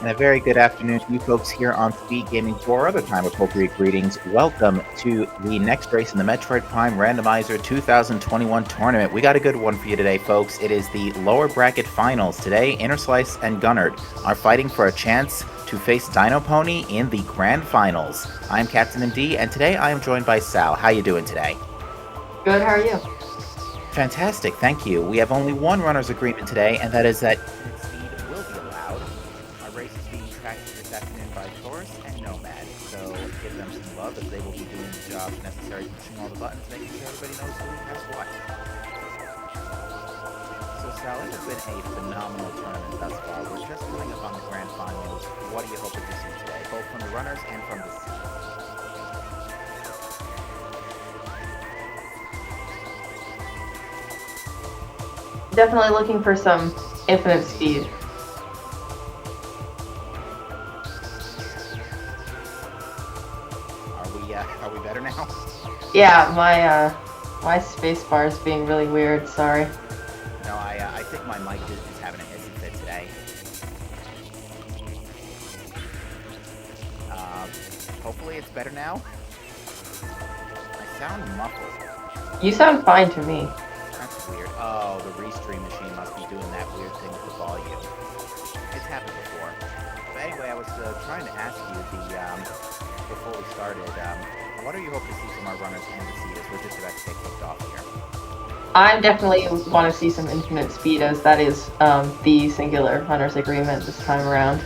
And a very good afternoon to you folks here on SpeedGaming for our other time appropriate greetings. Welcome to the next race in the Metroid Prime Randomizer 2021 tournament. We got a good one for you today, folks. It is the lower bracket finals. Today, Interslice and Gunert are fighting for a chance to face Dino Pony in the grand finals. I'm Captain MD, and today I am joined by Sal. How you doing today? Good, how are you? Fantastic, thank you. We have only one runner's agreement today, and that is that speed will be allowed. Our race is being tracked this afternoon by Taurus and Nomad, so give them some love as they will be doing the job necessary, pushing all the buttons, making sure everybody knows who has what. So Sal, it has been a phenomenal tournament thus far. We're just coming up on the grand finals. What are you hoping to see today, both from the runners and from the seed? Definitely looking for some infinite speed. Are we better now? Yeah, my space bar is being really weird, sorry. No, I think my mic is having a hissy fit today. Hopefully it's better now. I sound muffled. You sound fine to me. That's weird. Oh, the restream machine must be doing that weird thing with the volume. It's happened before. But anyway, I was trying to ask you before we started, what are you hoping to see from our runners and the seeders? We're just about to get kicked off here. I definitely want to see some infinite speed, as that is the singular runner's agreement this time around.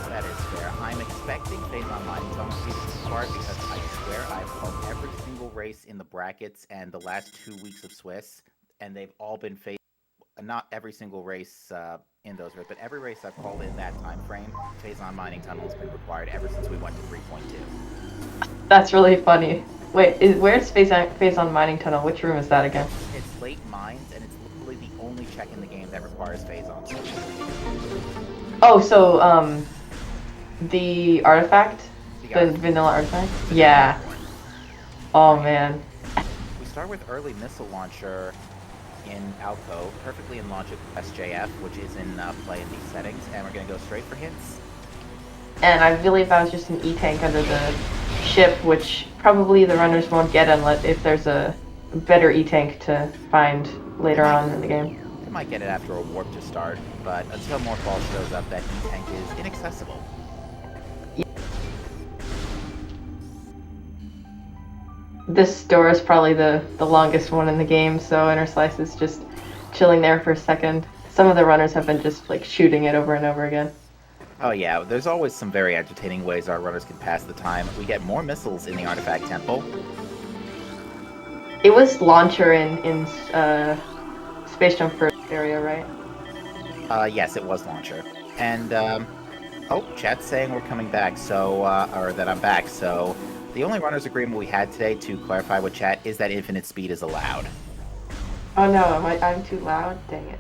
That is fair. I'm expecting Phase Online Tunnel Speed to start because I swear I've won every single race in the brackets and the last 2 weeks of Swiss, and they've all been phase. Not every single race in those races, but every race I've called in that time frame, Phase On Mining Tunnel has been required ever since we went to 3.2. That's really funny. Wait, where's Phase On Mining Tunnel? Which room is that again? It's late mines, and it's literally the only check in the game that requires Phase On. Oh, so the artifact, the vanilla artifact. Yeah. Oh man. We start with early missile launcher in Alco, perfectly in logic with SJF, which is in play in these settings, and we're going to go straight for hints. And I believe that was just an E-tank under the ship, which probably the runners won't get unless if there's a better E-tank to find later on in the game. They might get it after a warp to start, but until Morphball shows up, that E-tank is inaccessible. This door is probably the longest one in the game, so Interslice is just chilling there for a second. Some of the runners have been just like shooting it over and over again. Oh yeah, there's always some very entertaining ways our runners can pass the time. We get more missiles in the Artifact Temple. It was launcher in Space Jump First area, right? Yes, it was launcher. And, oh, chat's saying we're coming back, so, or that I'm back, so the only runner's agreement we had today, to clarify with chat, is that infinite speed is allowed. Oh no, I'm too loud? Dang it.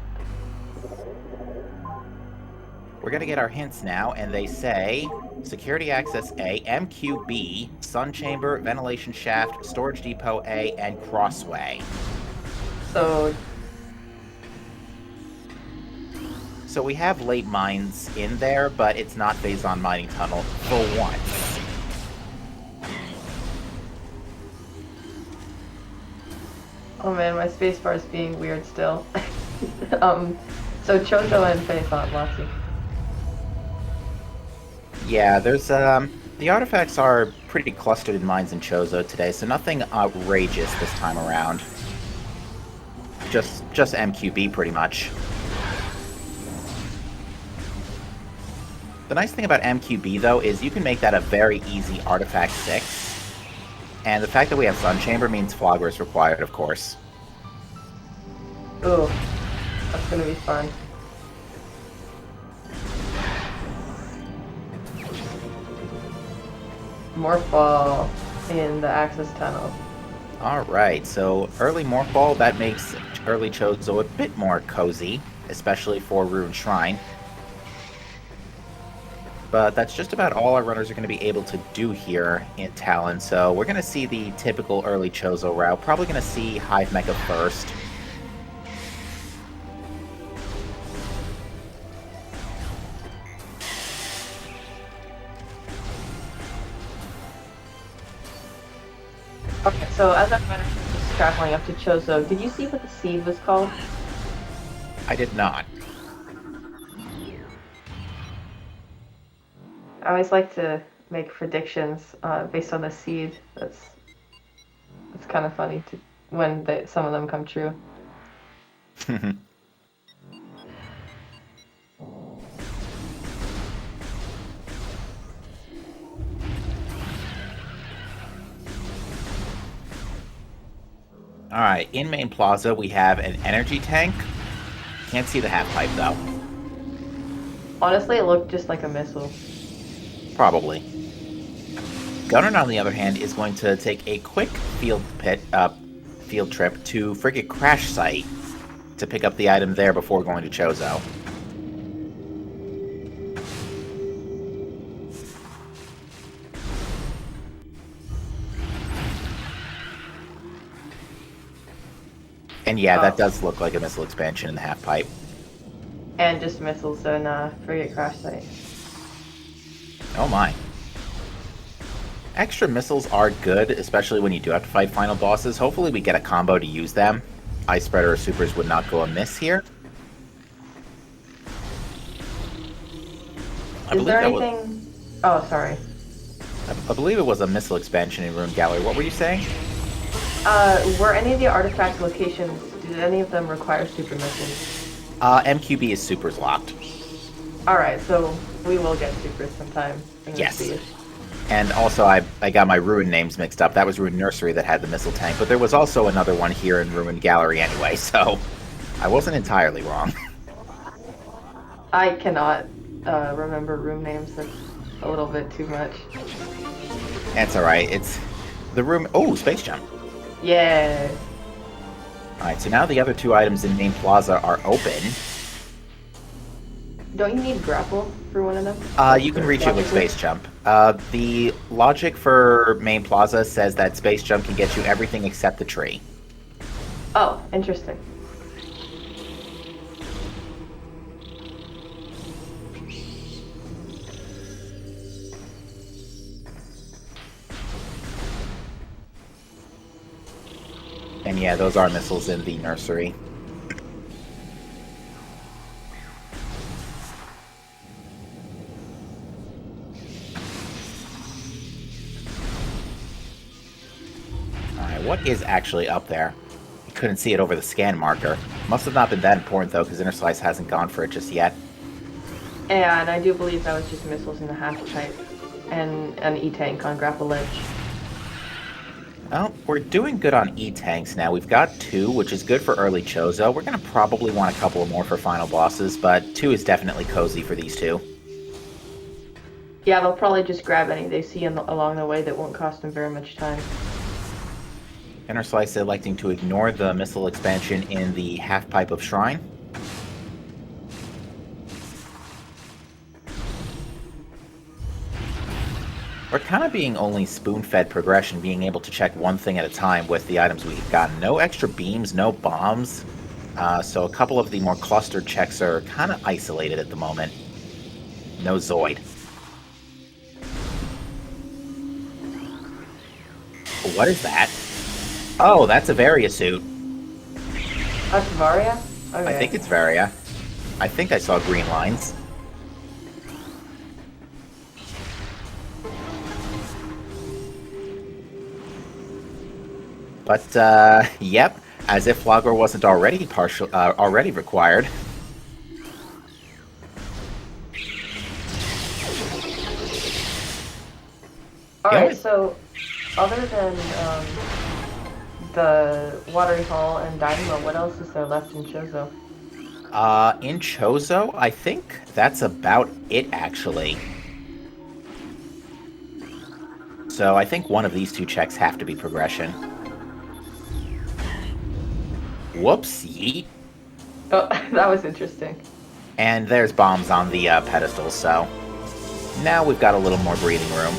We're going to get our hints now, and they say Security Access A, MQB, Sun Chamber, Ventilation Shaft, Storage Depot A, and Crossway. So we have late mines in there, but it's not Phase On Mining Tunnel for once. Oh man, my spacebar is being weird still. So Chozo and Phase On, Lotsy. Yeah, there's, the artifacts are pretty clustered in mines in Chozo today, so nothing outrageous this time around. Just MQB, pretty much. The nice thing about MQB, though, is you can make that a very easy Artifact 6. And the fact that we have Sun Chamber means Flogger is required, of course. Ooh, that's gonna be fun. Morphball in the access tunnel. Alright, so early Morphball, that makes early Chozo a bit more cozy, especially for Rune Shrine. But that's just about all our runners are going to be able to do here in Talon, so we're going to see the typical early Chozo route. Probably going to see Hive Mecha first. Okay, so as I'm just traveling up to Chozo, did you see what the seed was called? I did not. I always like to make predictions based on the seed. That's kind of funny to when some of them come true. Alright, in main plaza we have an energy tank. Can't see the half pipe though. Honestly, it looked just like a missile. Probably. Gunner, on the other hand, is going to take a quick field trip to Frigate Crash Site to pick up the item there before going to Chozo. And yeah, that does look like a missile expansion in the half pipe. And just missiles in Frigate Crash Site. Oh my. Extra missiles are good, especially when you do have to fight final bosses. Hopefully we get a combo to use them. Ice Spreader or Supers would not go amiss here. Is there anything... Oh, sorry. I believe it was a missile expansion in Ruined Gallery. What were you saying? Were any of the artifact locations, did any of them require super missiles? MQB is Supers locked. Alright, so we will get supers sometime. Yes. And also, I got my Ruin names mixed up. That was Ruin Nursery that had the missile tank, but there was also another one here in Ruin Gallery anyway, so I wasn't entirely wrong. I cannot remember room names. That's a little bit too much. That's alright. It's the room... Oh, Space Jump. Yeah. Alright, so now the other two items in Main Plaza are open. Don't you need grapple for one of them? You can reach it with Space Jump. The logic for Main Plaza says that Space Jump can get you everything except the tree. Oh, interesting. And yeah, those are missiles in the nursery. Alright, what is actually up there? You couldn't see it over the scan marker. Must have not been that important though, because Interslice hasn't gone for it just yet. And I do believe that was just missiles in the half pipe and an E-tank on Grapple Ledge. Well, we're doing good on E-tanks now. We've got 2, which is good for early Chozo. We're going to probably want a couple more for final bosses, but 2 is definitely cozy for these 2. Yeah, they'll probably just grab any they see along the way that won't cost them very much time. Interslice electing to ignore the missile expansion in the half-pipe of Shrine. We're kind of being only spoon-fed progression, being able to check one thing at a time with the items we've gotten. No extra beams, no bombs, so a couple of the more clustered checks are kind of isolated at the moment. No Zoid. What is that? Oh, that's a Varia suit. That's Varia? Okay. I think it's Varia. I think I saw green lines. But, yep, as if Flogger wasn't already already required. Alright, so, other than, the Watery Hall and Dynamo, what else is there left in Chozo? In Chozo, I think that's about it, actually. So I think one of these 2 checks have to be progression. Whoops, yeet. Oh, that was interesting. And there's bombs on the pedestal, so now we've got a little more breathing room.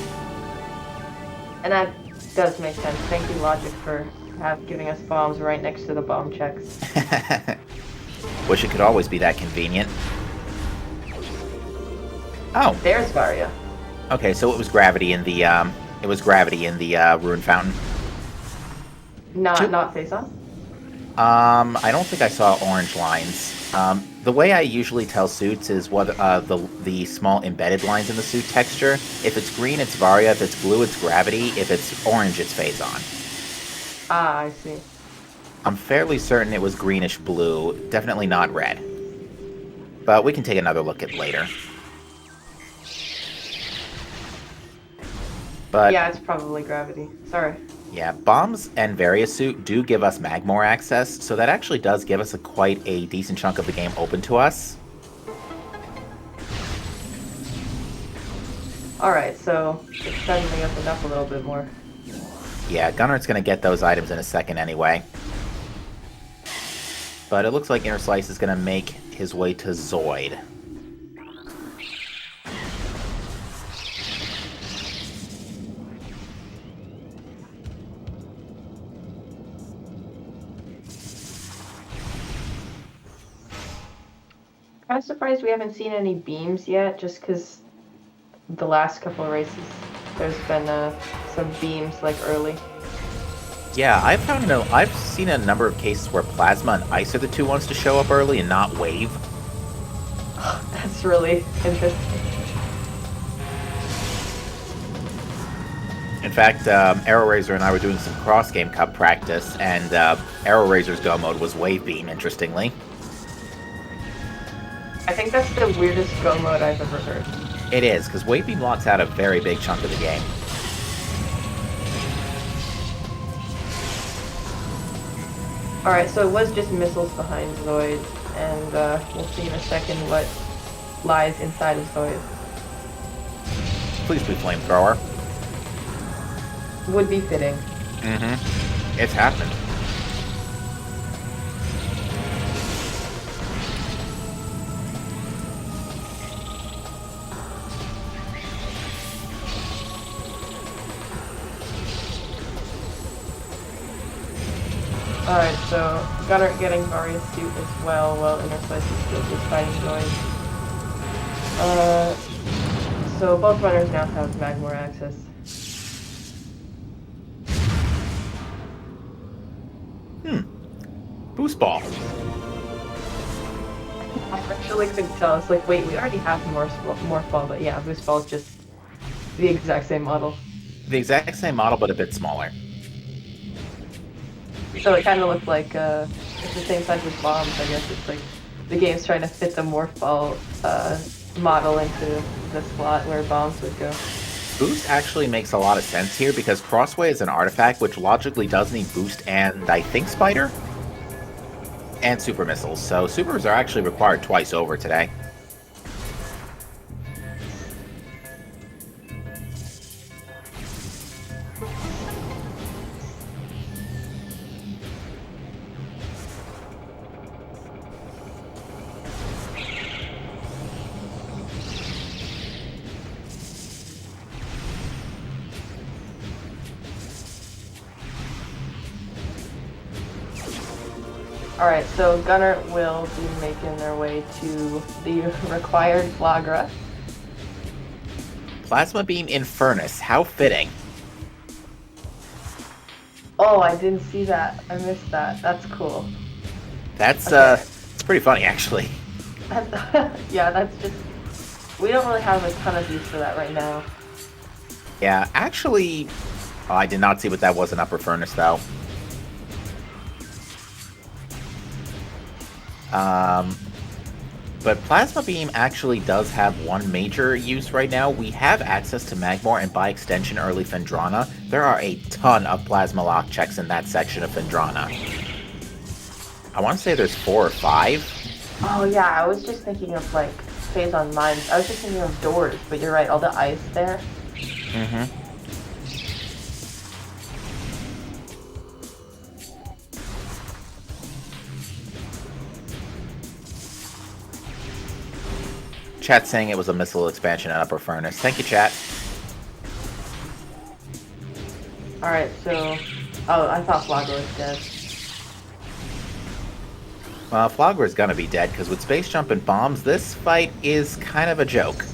And that does make sense. Thank you, Logic, for giving us bombs right next to the bomb checks. Wish it could always be that convenient. Oh, there's Varia. Okay, so it was gravity in the Ruin Fountain. Not face on. I don't think I saw orange lines. The way I usually tell suits is what the small embedded lines in the suit texture. If it's green, it's Varia. If it's blue, it's Gravity. If it's orange, it's Phase On. Ah, I see. I'm fairly certain it was greenish blue, definitely not red. But we can take another look at it later. But Yeah, it's probably Gravity. Sorry. yeah, Bombs and Various Suit do give us Magmore access, so that actually does give us quite a decent chunk of the game open to us. Alright, so it's suddenly opened up a little bit more. Yeah, Gunnert's going to get those items in a second anyway. But it looks like Interslice is going to make his way to Zoid. Kind of surprised we haven't seen any beams yet, just because the last couple of races there's been some beams like early. Yeah, I've seen a number of cases where Plasma and Ice are the two ones to show up early and not Wave. That's really interesting. In fact, Arrow Razor and I were doing some cross-game cup practice, and Arrow Razor's go mode was Wave Beam, interestingly. I think that's the weirdest go mode I've ever heard. It is, because Wave Beam locks out a very big chunk of the game. Alright, so it was just missiles behind Zoid, and we'll see in a second what lies inside of Zoid. Please be Flamethrower. Would be fitting. Mm-hmm. It's happened. Alright, so Gunner getting Various Suit as well, while Interslice is still just fighting Zoid. So both runners now have Magmore access. Boost Ball. I actually couldn't tell. It's like, wait, we already have Morphball, but yeah, Boost Ball is just the exact same model. The exact same model, but a bit smaller. So it kind of looked like it's the same size as Bombs, I guess. It's like the game's trying to fit the Morphball model into the slot where Bombs would go. Boost actually makes a lot of sense here because Crossway is an artifact which logically does need Boost and, I think, Spider? And Super Missiles, so Supers are actually required twice over today. Alright, so Gunner will be making their way to the required Flagra. Plasma Beam in Furnace, how fitting. Oh, I didn't see that. I missed that. That's cool. That's, Okay. it's pretty funny, actually. Yeah, that's just... We don't really have a ton of use for that right now. Yeah, actually... Oh, I did not see what that was in Upper Furnace, though. But Plasma Beam actually does have one major use right now. We have access to Magmore and by extension early Phendrana. There are a ton of Plasma Lock checks in that section of Phendrana. I want to say there's 4 or 5. Oh yeah, I was just thinking of like phase on mines. I was just thinking of doors, but you're right, all the ice there. Mm-hmm. Chat saying it was a missile expansion at Upper Furnace. Thank you, chat. Alright, so... Oh, I thought Flagra was dead. Well, Flagra's gonna be dead, because with Space Jump and Bombs, this fight is kind of a joke.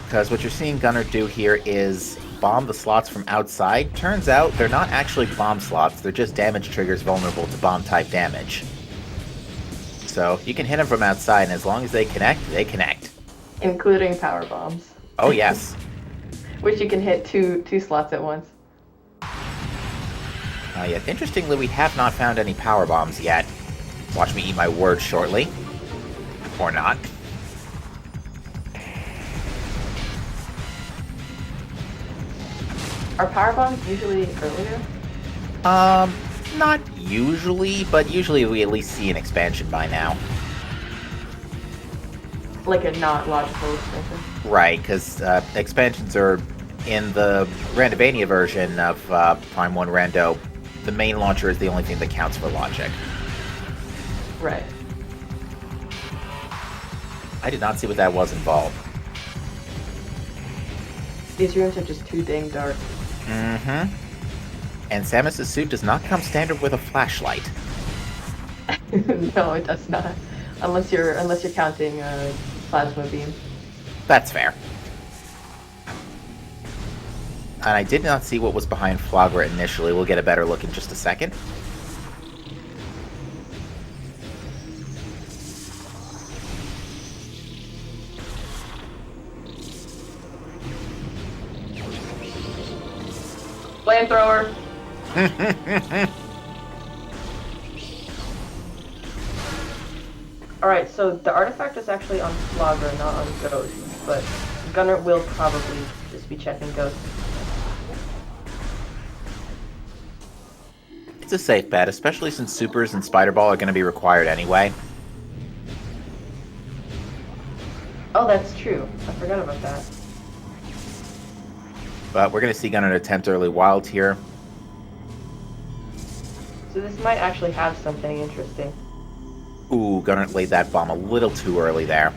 Because what you're seeing Gunner do here is bomb the slots from outside. Turns out they're not actually bomb slots, they're just damage triggers vulnerable to bomb-type damage. So you can hit them from outside, and as long as they connect, they connect. Including power bombs. Oh, yes. Which you can hit two slots at once. Yet, interestingly, we have not found any power bombs yet. Watch me eat my words shortly. Or not. Are power bombs usually earlier? Not usually, but usually we at least see an expansion by now. Like a not logical expansion? Right, because expansions are in the Randomania version of Prime 1 Rando. The main launcher is the only thing that counts for logic. Right. I did not see what that was involved. These rooms are just too dang dark. Mm-hmm. And Samus's suit does not come standard with a flashlight. No, it does not. Unless you're counting plasma beam. That's fair. And I did not see what was behind Flagra initially. We'll get a better look in just a second. Flamethrower! Alright, so the artifact is actually on Flagra, not on Ghost, but Gunner will probably just be checking Ghost. It's a safe bet, especially since Supers and Spider Ball are going to be required anyway. Oh, that's true. I forgot about that. But we're going to see Gunner attempt early wild here. So this might actually have something interesting. Ooh, Gunner laid that bomb a little too early there.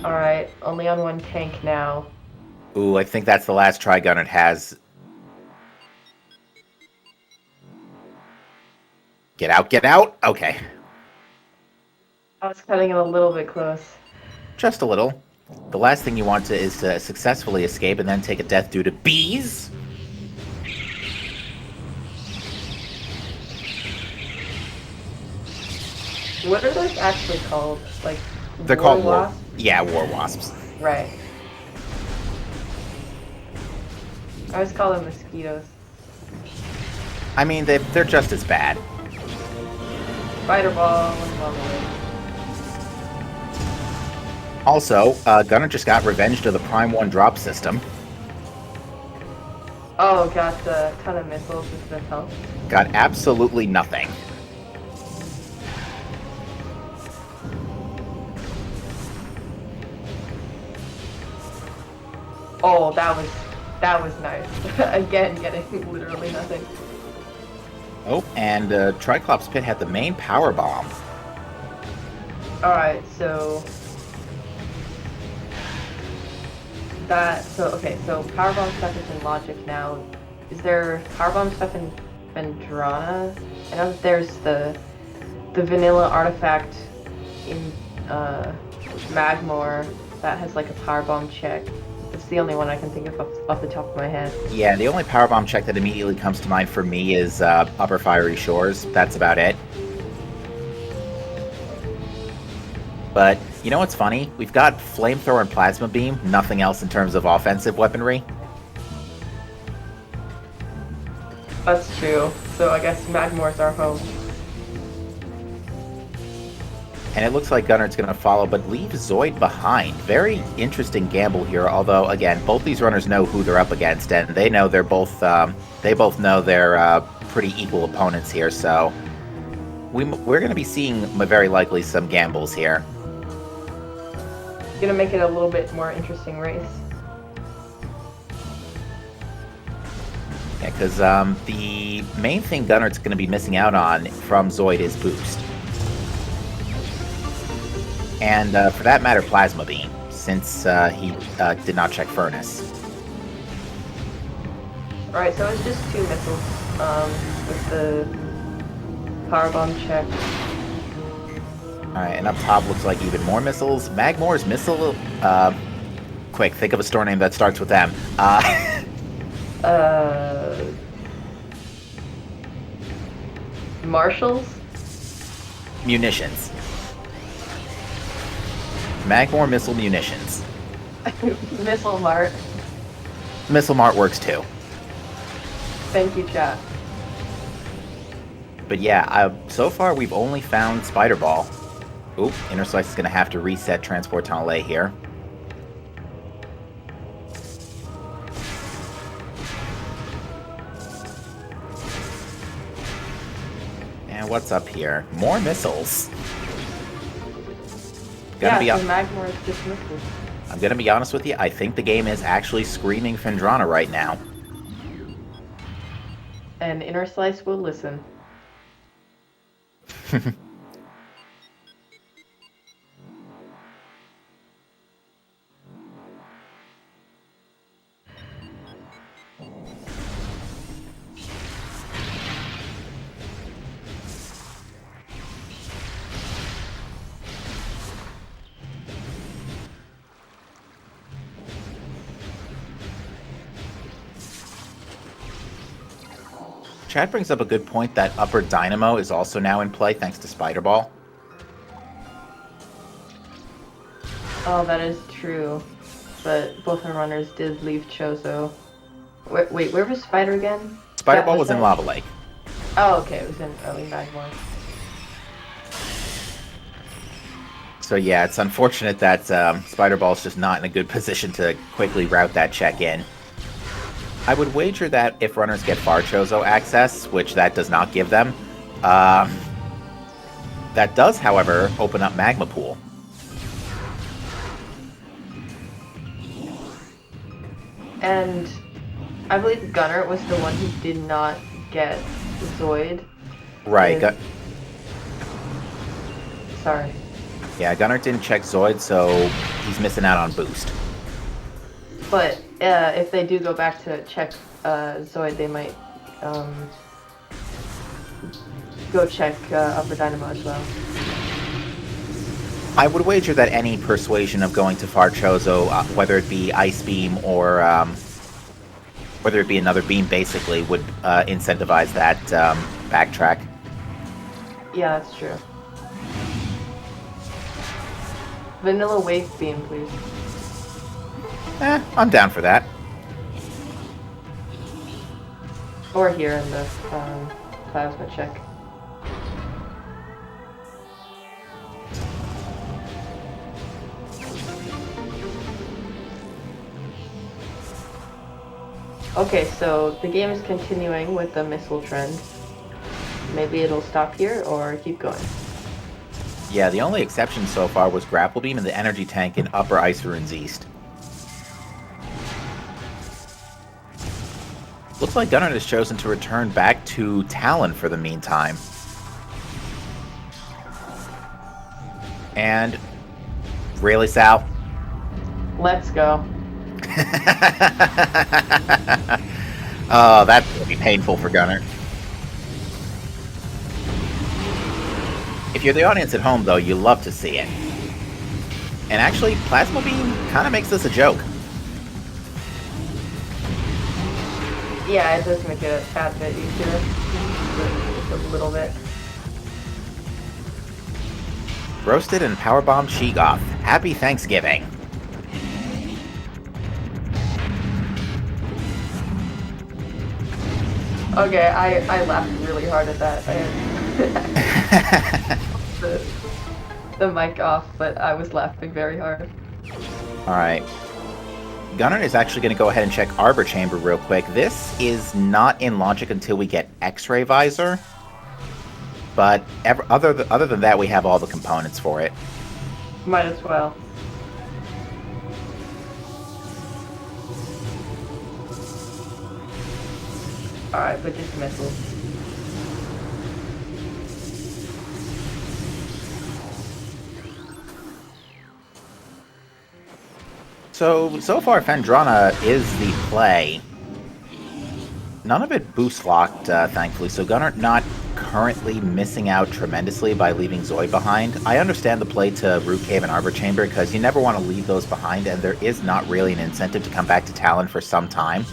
Alright, only on one tank now. Ooh, I think that's the last try Gunner has. Get out, get out! Okay. I was cutting it a little bit close. Just a little. The last thing you want is to successfully escape and then take a death due to bees. What are those actually called? Like, They're war called wasps? Yeah, war wasps. Right. I always call them mosquitoes. I mean, they're just as bad. Spider ball and on the way. Also, Gunner just got revenge to the Prime 1 drop system. Oh, got a ton of missiles instead of health. Got absolutely nothing. Oh, that was nice. Again, getting literally nothing. Oh, and Triclops Pit had the main power bomb. Alright, so so powerbomb stuff is in logic now. Is there powerbomb stuff in Vendrana? I know that there's the vanilla artifact in Magmore that has like a powerbomb check. It's the only one I can think of off the top of my head. Yeah, the only power bomb check that immediately comes to mind for me is Upper Fiery Shores. That's about it. But, you know what's funny? We've got Flamethrower and Plasma Beam, nothing else in terms of offensive weaponry. That's true. So I guess Magmore's our home. And it looks like Gunner's going to follow, but leave Zoid behind. Very interesting gamble here, although, again, both these runners know who they're up against, and they know they're both, they both know they're pretty equal opponents here, so we're going to be seeing, very likely, some gambles here. Gonna make it a little bit more interesting race. Yeah, because the main thing Gunner's going to be missing out on from Zoid is Boost. And for that matter, Plasma Beam, since he did not check Furnace. Alright, so it's just 2 missiles with the powerbomb check. Alright, and up top looks like even more missiles. Magmore's missile... quick, think of a store name that starts with M. Marshals? Munitions. Magmore Missile Munitions. Missile Mart. Missile Mart works too. Thank you, chat. But yeah, so far we've only found Spider Ball. Oop, Interslice is going to have to reset Transport Tunnel A here. And what's up here? More missiles. Magmore is just missiles. I'm going to be honest with you, I think the game is actually screaming Phendrana right now. And Interslice will listen. Chad brings up a good point that Upper Dynamo is also now in play thanks to Spider Ball. Oh, that is true. But both the runners did leave Chozo. Wait, where was Spider again? Spider Ball was in Lava Lake. Oh, okay, it was in early Magmore. So yeah, it's unfortunate that Spider Ball's just not in a good position to quickly route that check in. I would wager that if runners get Far Chozo access, which that does not give them, that does, however, open up Magma Pool. And I believe gunert was the one who did not get Zoid. Right. Sorry. Yeah, gunert didn't check Zoid, so he's missing out on boost. But if they do go back to check Zoid, they might go check Upper Dynamo as well. I would wager that any persuasion of going to Far Chozo, whether it be Ice Beam or whether it be another beam, basically, would incentivize that backtrack. Yeah, that's true. Vanilla Wave Beam, please. I'm down for that. Or here in the plasma check. Okay, so the game is continuing with the missile trend. Maybe it'll stop here or keep going. Yeah, the only exception so far was Grapple Beam and the Energy Tank in Upper Ice Ruins East. Looks like gunert has chosen to return back to Talon for the meantime. And... really, Sal? Let's go. Oh, that would be painful for gunert. If you're the audience at home, though, you love to see it. And actually, Plasma Beam kind of makes this a joke. Yeah, it does make it a tad bit easier. Just a little bit. Roasted and Powerbombed Sheegoth. Happy Thanksgiving. Okay, I laughed really hard at that. the mic off, but I was laughing very hard. Alright. gunert is actually going to go ahead and check Arbor Chamber real quick. This is not in logic until we get X-Ray Visor. But other than that, we have all the components for it. Might as well. Alright, but just missiles. So far, Phendrana is the play. None of it boost locked, thankfully, so gunert not currently missing out tremendously by leaving Zoid behind. I understand the play to Root Cave and Arbor Chamber because you never want to leave those behind, and there is not really an incentive to come back to Talon for some time.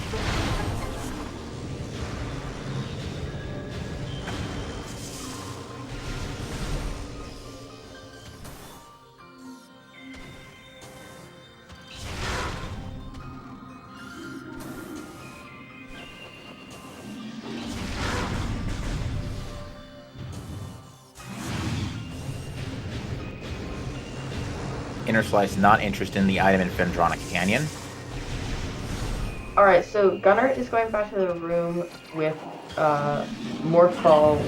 Interslice not interested in the item in Fendronic Canyon. Alright, so Gunner is going back to the room with Morphball.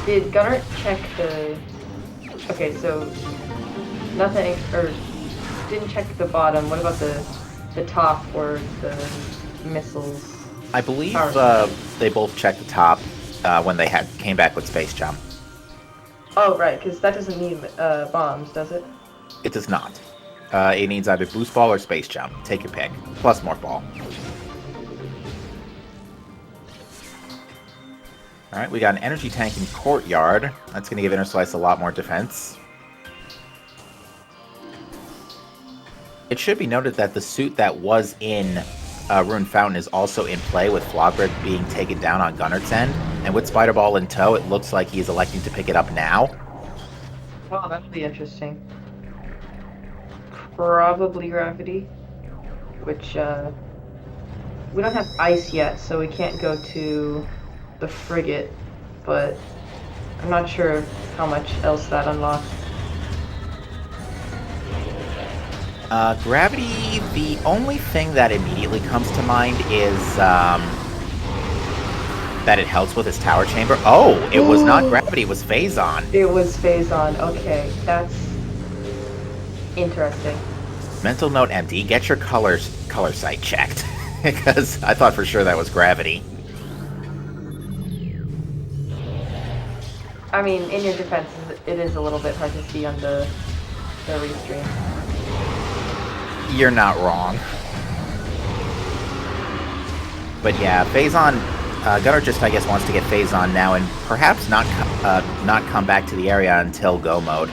Did Gunner check the... Okay, so nothing, or didn't check the bottom. What about the top or the missiles? I believe they both checked the top when they came back with Space Jump. Oh, right, because that doesn't need bombs, does it? It does not. It needs either Boost Ball or Space Jump. Take your pick. Plus Morph Ball. Alright, we got an Energy Tank in Courtyard. That's going to give Interslice a lot more defense. It should be noted that the suit that was in Rune Fountain is also in play, with Flogbrick being taken down on Gunnert's end. And with Spider Ball in tow, it looks like he's electing to pick it up now. Oh, that'll be interesting. Probably Gravity, which, we don't have Ice yet, so we can't go to the Frigate, but I'm not sure how much else that unlocks. Gravity, the only thing that immediately comes to mind is that it helps with his Tower Chamber. Oh, it was not Gravity, it was Phazon. It was Phazon, okay, that's interesting. Mental note empty, get your color sight checked, because I thought for sure that was Gravity. I mean, in your defense, it is a little bit hard to see on the restream. You're not wrong. But yeah, Phazon, Gunner just, I guess, wants to get Phazon now and perhaps not come back to the area until go mode.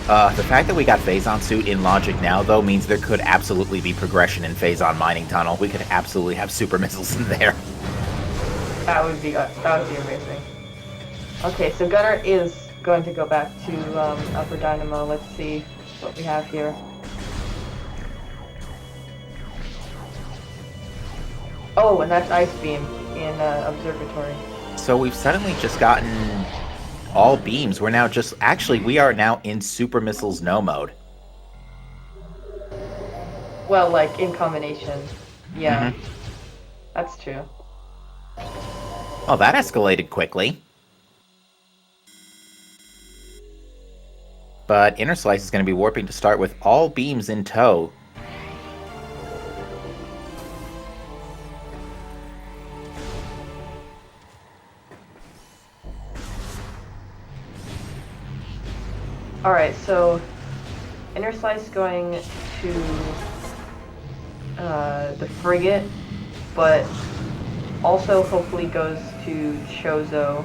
The fact that we got Phazon suit in Logic now, though, means there could absolutely be progression in Phazon Mining Tunnel. We could absolutely have super missiles in there. That would be amazing. Okay, so Gunner is going to go back to Upper Dynamo. Let's see what we have here. Oh, and that's Ice Beam in Observatory. So we've suddenly just gotten all beams. We're now just... Actually, we are now in Super Missiles No mode. Well, like, in combination. Yeah. Mm-hmm. That's true. Oh, that escalated quickly. But Interslice is going to be warping to start with all beams in tow. Alright, so Interslice going to the Frigate, but also hopefully goes to Chozo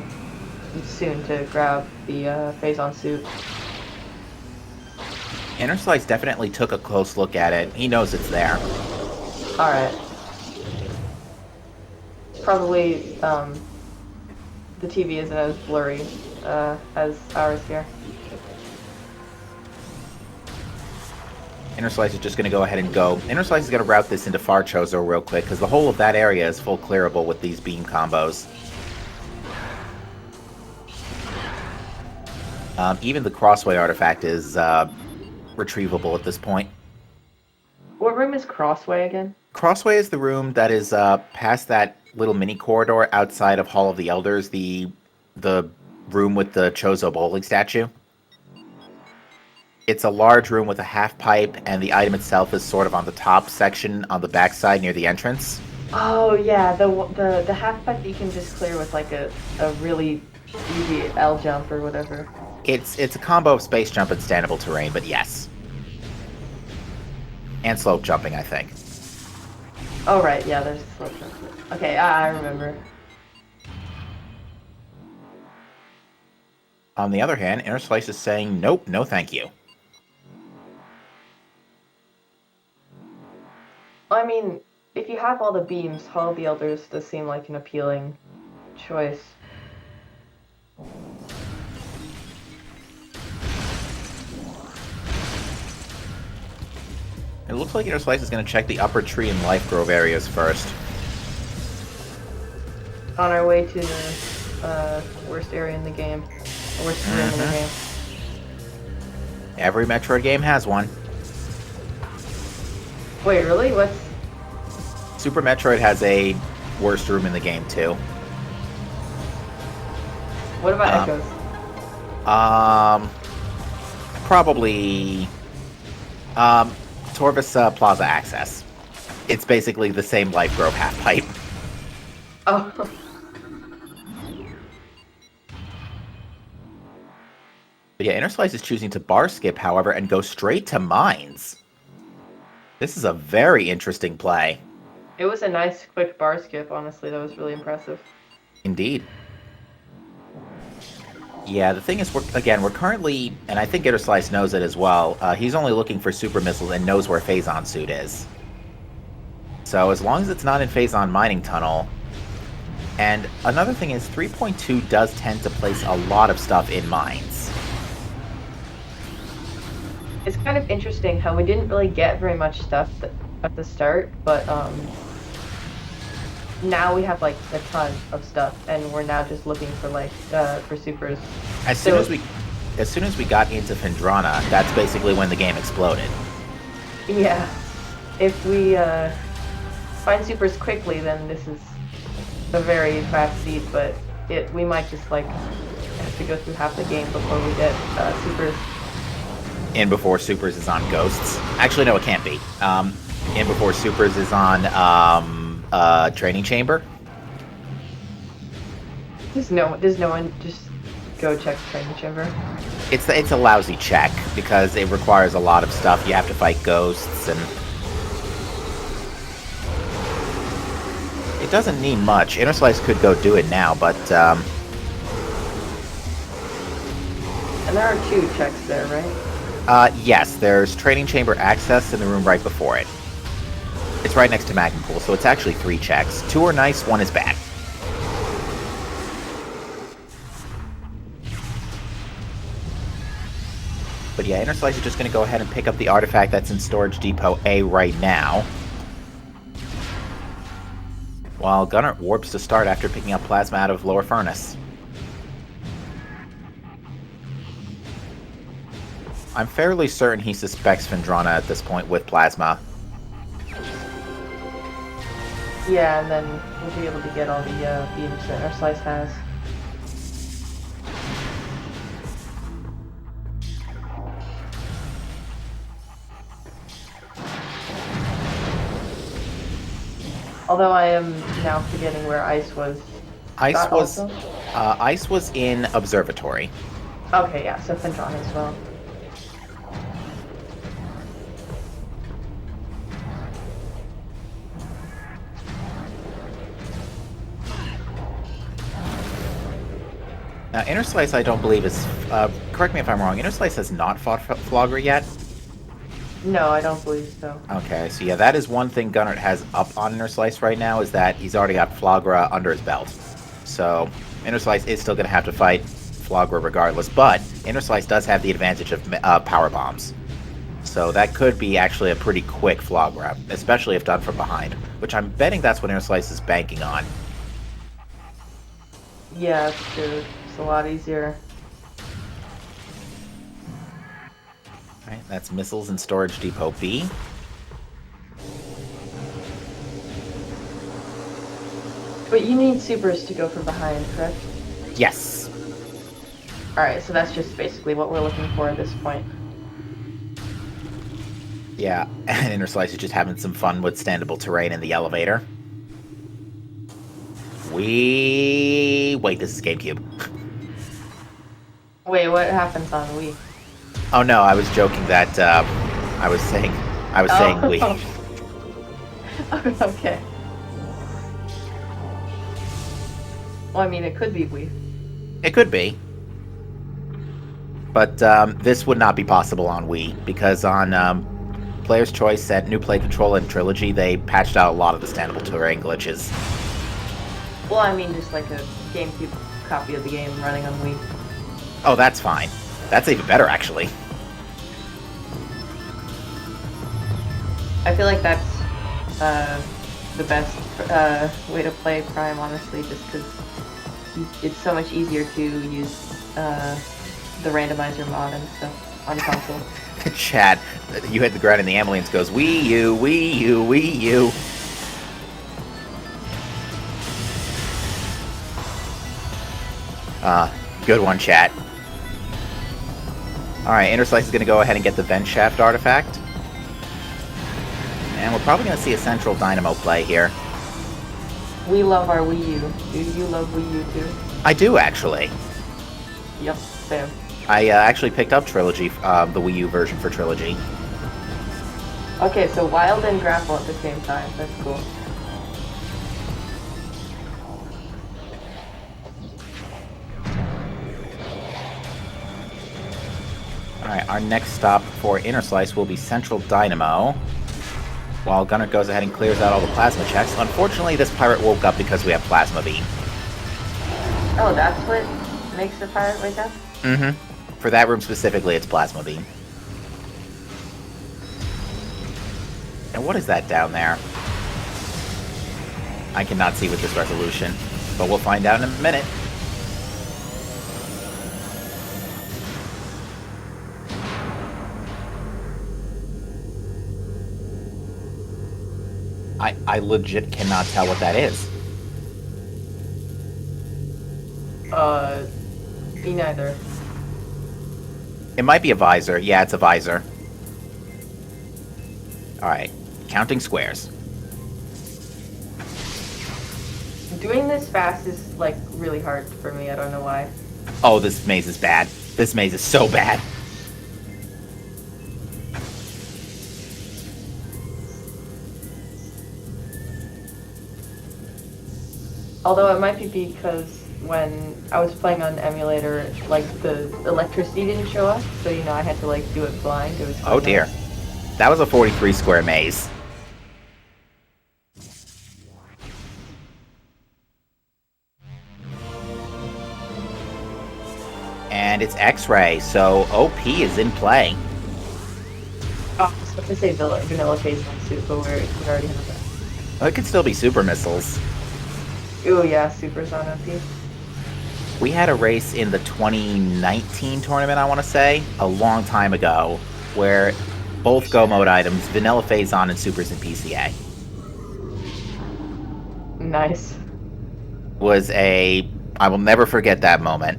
soon to grab the Phazon suit. Interslice definitely took a close look at it. He knows it's there. Alright. Probably the TV isn't as blurry as ours here. Interslice is just going to go ahead and go. Interslice is going to route this into Far Chozo real quick, because the whole of that area is full clearable with these beam combos. Even the Crossway artifact is retrievable at this point. What room is Crossway again? Crossway is the room that is past that little mini corridor outside of Hall of the Elders, the room with the Chozo bowling statue. It's a large room with a half pipe, and the item itself is sort of on the top section on the backside near the entrance. Oh yeah, the half pipe that you can just clear with like a really easy L jump or whatever. It's a combo of space jump and standable terrain, but yes. And slope jumping, I think. Oh, right, yeah, there's slope jump. Okay, I remember. On the other hand, Interslice is saying, nope, no thank you. I mean, if you have all the beams, Hall of the Elders does seem like an appealing choice. It looks like Interslice is going to check the upper tree and life grove areas first. On our way to the worst area in the game. The worst room in the game. Every Metroid game has one. Wait, really? What's... Super Metroid has a worst room in the game, too. What about Echoes? Probably... Torvis Plaza Access. It's basically the same life grove half-pipe. Oh. But yeah, Interslice is choosing to bar skip, however, and go straight to mines. This is a very interesting play. It was a nice, quick bar skip, honestly. That was really impressive. Indeed. Yeah, the thing is, we're currently, and I think Interslice knows it as well, he's only looking for super missiles and knows where Phazon Suit is. So as long as it's not in Phazon Mining Tunnel... And another thing is, 3.2 does tend to place a lot of stuff in mines. It's kind of interesting how we didn't really get very much stuff at the start, but now we have like a ton of stuff, and we're now just looking for like for supers. As soon as we got into Phendrana, that's basically when the game exploded. Yeah, if we find supers quickly, then this is a very fast speed. But we might just like have to go through half the game before we get supers. In Before Supers is on Ghosts. Actually, no, it can't be. In Before Supers is on Training Chamber. Does no one just go check the Training Chamber? It's a lousy check because it requires a lot of stuff. You have to fight ghosts, and it doesn't need much. Interslice could go do it now, but and there are 2 checks there, right? yes, there's Training Chamber access in the room right before it. It's right next to Magma Pool, so it's actually 3 checks. 2 are nice, 1 is bad. But yeah, Interslice is just going to go ahead and pick up the artifact that's in Storage Depot A right now. While Gunert warps to start after picking up Plasma out of Lower Furnace. I'm fairly certain he suspects Phendrana at this point with Plasma. Yeah, and then we'll be able to get all the beams that Interslice has. Although I am now forgetting where Ice was. Ice was in Observatory. Okay, yeah, so Phendrana as well. Now, Interslice, I don't believe is... correct me if I'm wrong, Interslice has not fought Flogger yet? No, I don't believe so. Okay, so yeah, that is one thing Gunert has up on Interslice right now, is that he's already got Flagra under his belt. So, Interslice is still going to have to fight Flagra regardless, but Interslice does have the advantage of power bombs. So that could be actually a pretty quick Flagra, especially if done from behind, which I'm betting that's what Interslice is banking on. Yeah, it's true. It's a lot easier. Alright, that's missiles in Storage Depot B. But you need supers to go from behind, correct? Yes. Alright, so that's just basically what we're looking for at this point. Yeah, and Interslice is just having some fun with standable terrain in the elevator. Wait, this is GameCube. Wait, what happens on Wii? Oh no, I was joking that, I was saying I was saying we. Okay. Well, I mean, it could be we. It could be. But this would not be possible on Wii, because on Player's Choice and New Play Control and Trilogy, they patched out a lot of the standable terrain glitches. Well, I mean, just like a GameCube copy of the game running on Wii. Oh, that's fine. That's even better, actually. I feel like that's the best way to play Prime, honestly, just because it's so much easier to use the randomizer mod and stuff on console. Chad, you hit the ground and the ambulance goes, Wii U, Wii U, Wii U. Good one, chat. Alright, Interslice is going to go ahead and get the vent shaft artifact. And we're probably going to see a central dynamo play here. We love our Wii U. Do you love Wii U too? I do, actually. Yep, same. I actually picked up Trilogy, the Wii U version for Trilogy. Okay, so wild and grapple at the same time. That's cool. Alright, our next stop for Interslice will be Central Dynamo. While gunert goes ahead and clears out all the plasma checks. Unfortunately, this pirate woke up because we have Plasma Beam. Oh, that's what makes the pirate wake up? Mm-hmm. For that room specifically, it's Plasma Beam. And what is that down there? I cannot see with this resolution, but we'll find out in a minute. I legit cannot tell what that is. Me neither. It might be a visor. Yeah, it's a visor. Alright. Counting squares. Doing this fast is, like, really hard for me. I don't know why. Oh, this maze is bad. This maze is so bad. Although it might be because when I was playing on emulator, like, the electricity didn't show up, so, you know, I had to, like, do it blind. It was Oh dear. That was a 43 square maze. And it's X-Ray, so OP is in play. Oh, I was about to say vanilla phase one suit, but we already have that. Well, it could still be super missiles. Ooh, yeah, Super's on OP. We had a race in the 2019 tournament, I want to say, a long time ago, where both Go Mode items, Vanilla Phazon and Supers in PCA. Nice. I will never forget that moment.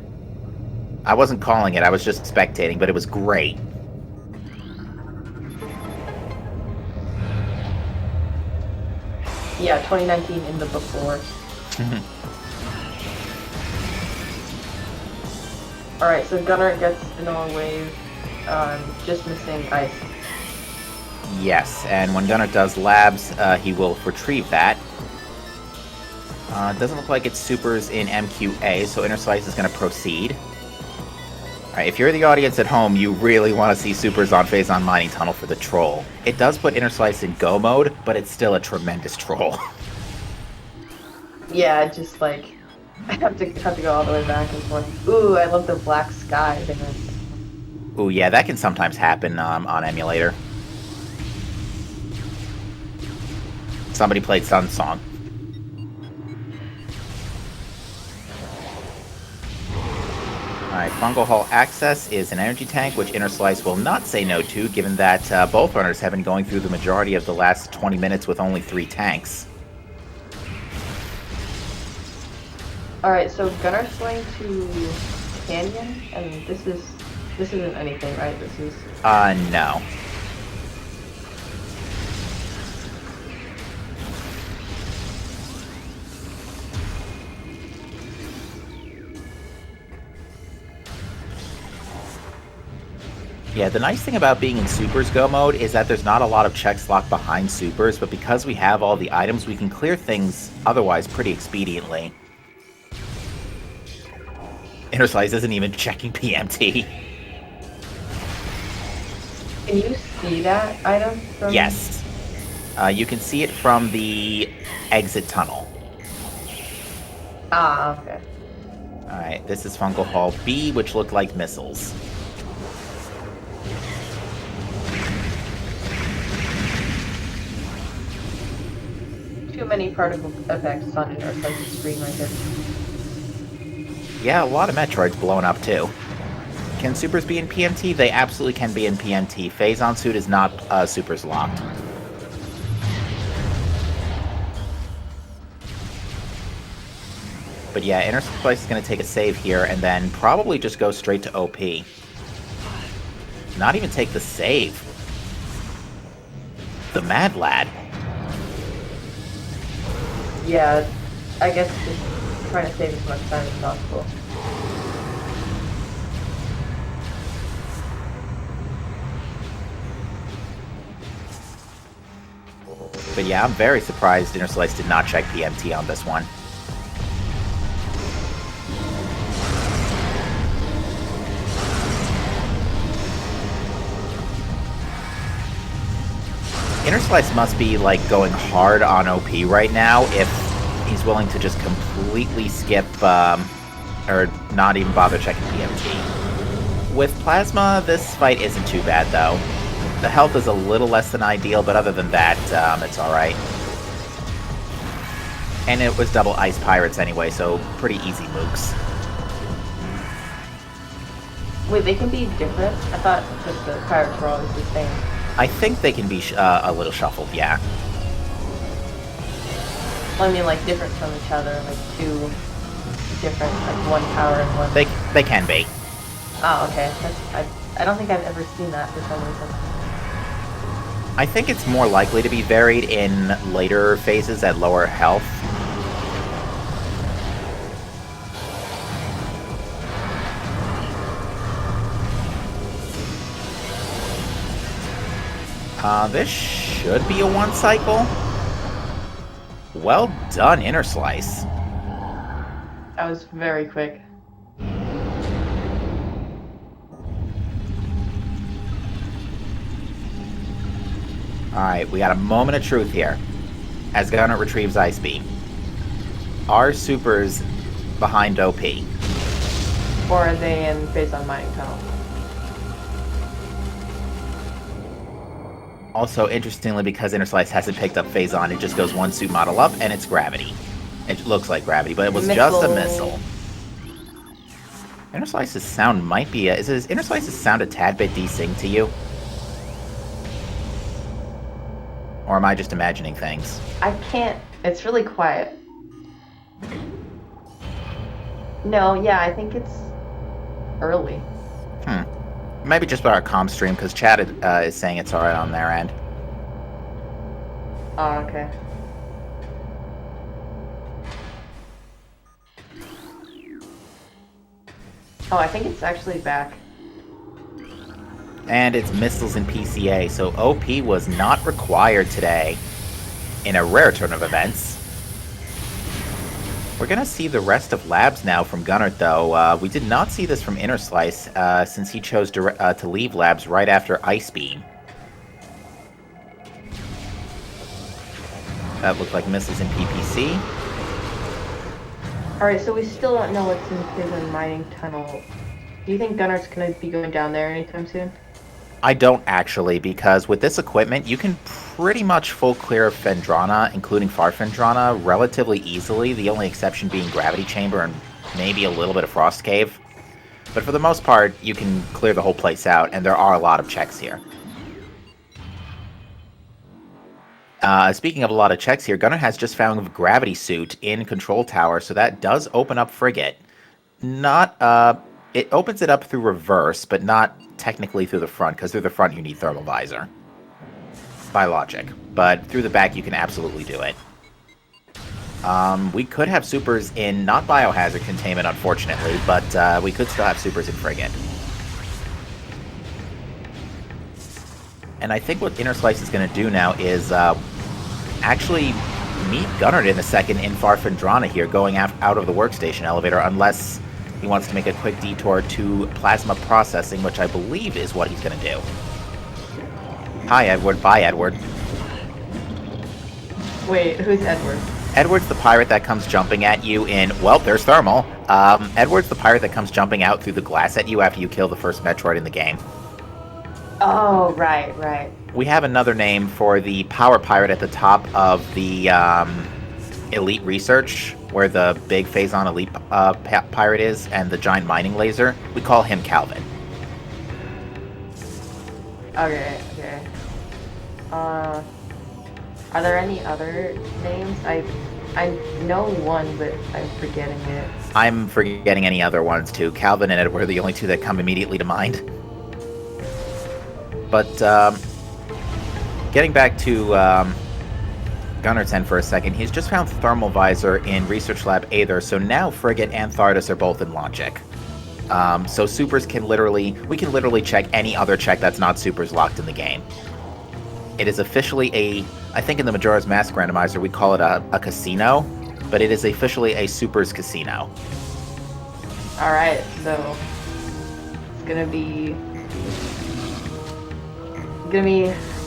I wasn't calling it, I was just spectating, but it was great. Yeah, 2019 in the before. Alright, so gunert gets vanilla wave, just missing ice. Yes, and when gunert does labs, he will retrieve that. It doesn't look like it's supers in MQA, so Interslice is going to proceed. Alright, if you're the audience at home, you really want to see supers on Phazon Mining Tunnel for the troll. It does put Interslice in Go mode, but it's still a tremendous troll. Yeah, just like I have to go all the way back and forth. Ooh, I love the black sky there. Ooh, yeah, that can sometimes happen on emulator. Somebody played Sun Song. Alright, Fungal Hull Access is an energy tank, which Interslice will not say no to, given that both runners have been going through the majority of the last 20 minutes with only 3 tanks. Alright, so gunner's going to Canyon, and this isn't anything, right? This is... No. Yeah, the nice thing about being in Super's Go mode is that there's not a lot of checks locked behind Supers, but because we have all the items, we can clear things otherwise pretty expediently. Interslice isn't even checking PMT. Can you see that item from... Yes. You can see it from the exit tunnel. Ah, okay. Alright, this is Fungal Hall B, which look like missiles. Too many particle effects on an Earth-like screen right there. Yeah, a lot of Metroids blowing up too. Can Supers be in PMT? They absolutely can be in PMT. Phazon suit is not Supers locked. But yeah, Interslice is going to take a save here and then probably just go straight to OP. Not even take the save. The Mad Lad. Yeah, I guess just trying to save as much time as possible. But yeah, I'm very surprised Interslice did not check PMT on this one. Interslice must be, like, going hard on OP right now if he's willing to just completely skip, or not even bother checking PMT. With Plasma, this fight isn't too bad, though. The health is a little less than ideal, but other than that, it's alright. And it was double Ice Pirates anyway, so pretty easy mooks. Wait, they can be different? I thought that the pirates were always the same. I think they can be a little shuffled, yeah. Well, I mean, like, different from each other, like, two different, like, one power and one... They can be. Oh, okay. I don't think I've ever seen that for some reason. I think it's more likely to be varied in later phases at lower health. This should be a one cycle. Well done, Interslice. That was very quick. Alright, we got a moment of truth here. As Gunert retrieves Ice Beam. Are Supers behind OP? Or are they in Phazon Mining Tunnel? Also, interestingly, because Interslice hasn't picked up Phazon, it just goes one suit model up, and it's Gravity. It looks like Gravity, but it was just a missile. Interslice's sound might be is Interslice's sound a tad bit desync to you? Or am I just imagining things? I can't... It's really quiet. No, yeah, I think it's early. Maybe just by our comm stream, because chat is saying it's alright on their end. Oh, okay. Oh, I think it's actually back. And it's missiles and PCA, so OP was not required today in a rare turn of events. We're gonna see the rest of labs now from Gunert, though. We did not see this from Interslice, since he chose to leave labs right after Ice Beam. That looked like missiles in PPC. Alright, so we still don't know what's in Phazon Mining Tunnel. Do you think Gunert's gonna be going down there anytime soon? I don't actually, because with this equipment, you can pretty much full clear of Phendrana, including Far Phendrana, relatively easily, the only exception being Gravity Chamber and maybe a little bit of Frost Cave. But for the most part, you can clear the whole place out, and there are a lot of checks here. Speaking of a lot of checks here, Gunert has just found a Gravity Suit in Control Tower, so that does open up Frigate. It opens it up through reverse, but not technically through the front, because through the front you need Thermal Visor. By logic. But through the back you can absolutely do it. We could have Supers in, not Biohazard Containment, unfortunately, but we could still have Supers in Frigate. And I think what Interslice is going to do now is actually meet Gunner in a second in Farfandrana here, going out of the workstation elevator, unless he wants to make a quick detour to plasma processing, which I believe is what he's going to do. Hi, Edward. Bye, Edward. Wait, who's Edward? Edward's the pirate that comes jumping at you in... Well, there's Thermal. Edward's the pirate that comes jumping out through the glass at you after you kill the first Metroid in the game. Oh, right. We have another name for the power pirate at the top of the Elite Research, where the big Phazon Elite pirate is, and the giant mining laser. We call him Calvin. Okay. Are there any other names? I know one, but I'm forgetting it. I'm forgetting any other ones, too. Calvin and Edward are the only two that come immediately to mind. But, getting back to Gunert's end for a second, he's just found Thermal Visor in Research Lab Aether, so now Frigate and Thardus are both in Logic. So Supers can literally... We can literally check any other check that's not Supers locked in the game. It is officially a... I think in the Majora's Mask Randomizer we call it a casino, but it is officially a Supers casino. Alright, so... It's gonna be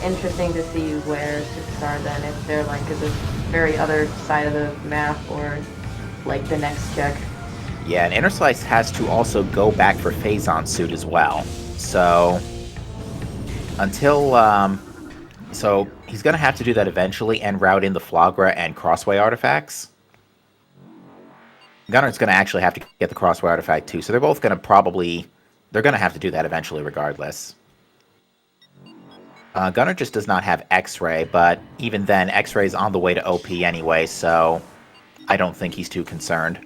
interesting to see where Supers are then, if they're like at the very other side of the map or like the next check. Yeah, and Interslice has to also go back for Phazon suit as well. So until so he's gonna have to do that eventually and route in the Flagra and Crossway artifacts. Gunner's gonna actually have to get the Crossway artifact too, so they're both gonna they're gonna have to do that eventually regardless. Gunner just does not have X-Ray, but even then, X-Ray's on the way to OP anyway, so I don't think he's too concerned.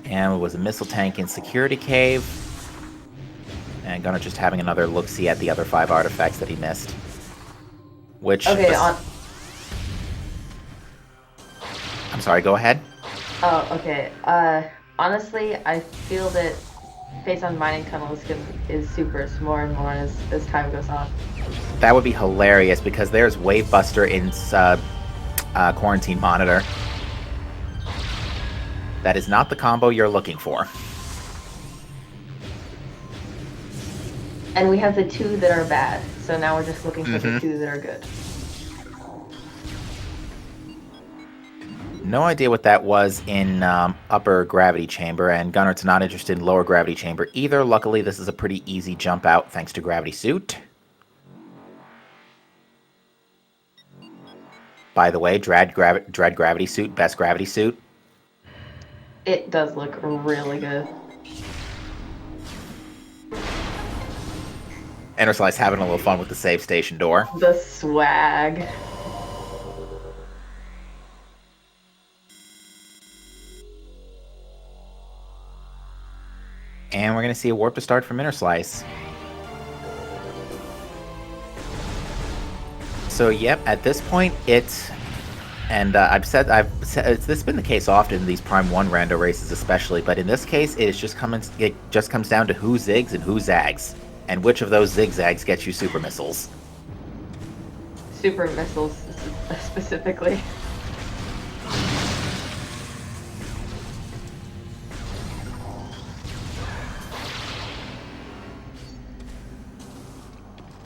And it was a missile tank in Security Cave. And Gunner just having another look-see at the other 5 artifacts that he missed. Which... Okay, I'm sorry, go ahead. Oh, okay. Honestly, I feel that Phazon Mining Tunnel is Supers more and more as time goes on. That would be hilarious, because there's Wavebuster in Quarantine Monitor. That is not the combo you're looking for. And we have the 2 that are bad, so now we're just looking for the 2 that are good. No idea what that was in upper gravity chamber, and Gunner's not interested in lower gravity chamber either. Luckily, this is a pretty easy jump out thanks to gravity suit. By the way, Dread gravity suit, best gravity suit. It does look really good. Interslice having a little fun with the save station door. The swag. And we're going to see a warp to start from Interslice. So, yep, at this point, this has been the case often in these Prime 1 rando races especially, but in this case, it just comes down to who zigs and who zags, and which of those zigzags gets you super missiles. Super missiles, specifically.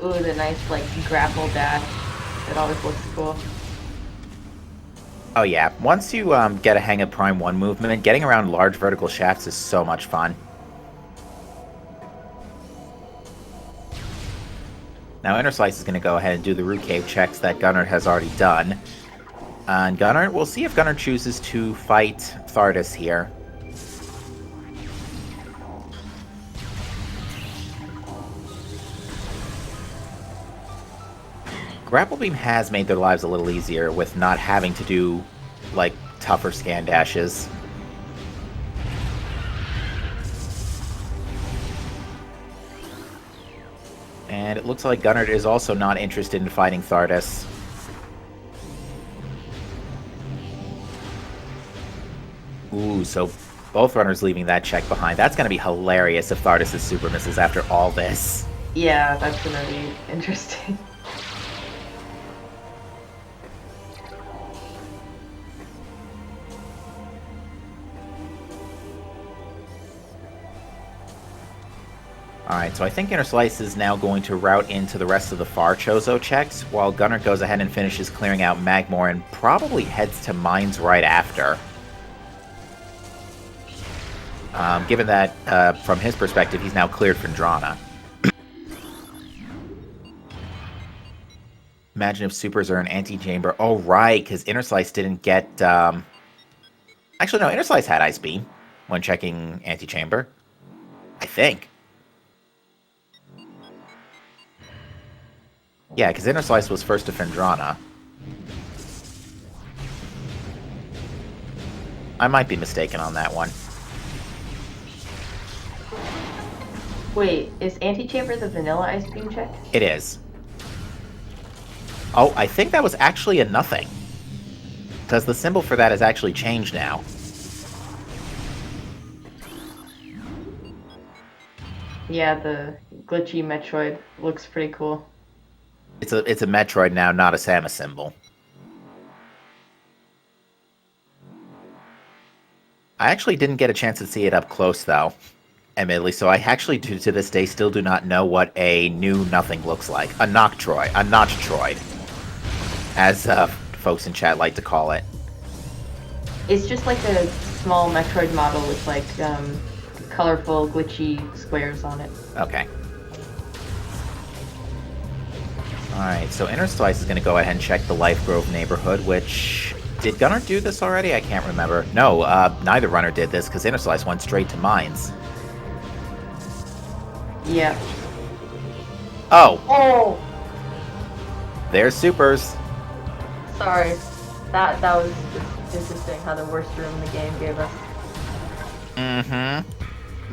Ooh, the nice, like, grapple dash. It always looks cool. Oh yeah, once you get a hang of Prime 1 movement, getting around large vertical shafts is so much fun. Now Interslice is going to go ahead and do the root cave checks that Gunner has already done. And we'll see if Gunner chooses to fight Thardus here. Grapple Beam has made their lives a little easier with not having to do, like, tougher scan dashes. And it looks like Gunner is also not interested in fighting Thardus. Ooh, so Both runners leaving that check behind. That's going to be hilarious if Thardus is super misses after all this. Yeah, that's gonna be interesting. Alright, so I think Interslice is now going to route into the rest of the far Chozo checks, while gunert goes ahead and finishes clearing out Magmore and probably heads to mines right after. Given that, from his perspective, he's now cleared Fendrana. Imagine if supers are an anti-chamber. Oh, right, because Interslice didn't get... Actually, no, Interslice had Ice Beam when checking anti-chamber. I think. Yeah, because Interslice was first to Fendrana. I might be mistaken on that one. Wait, is Antichamber the vanilla ice beam check? It is. Oh, I think that was actually a nothing. Because the symbol for that has actually changed now. Yeah, the glitchy Metroid looks pretty cool. It's a Metroid now, not a Samus symbol. I actually didn't get a chance to see it up close, though, admittedly, so I actually, to this day, still do not know what a new nothing looks like. A Notchtroid, as folks in chat like to call it. It's just like a small Metroid model with like colorful, glitchy squares on it. Okay. Alright, so Interslice is going to go ahead and check the Life Grove neighborhood, which... Did gunert do this already? I can't remember. No, neither runner did this, because Interslice went straight to mines. Yeah. Oh! Oh! There's supers! Sorry. That was just interesting how the worst room in the game gave us. Mm-hmm.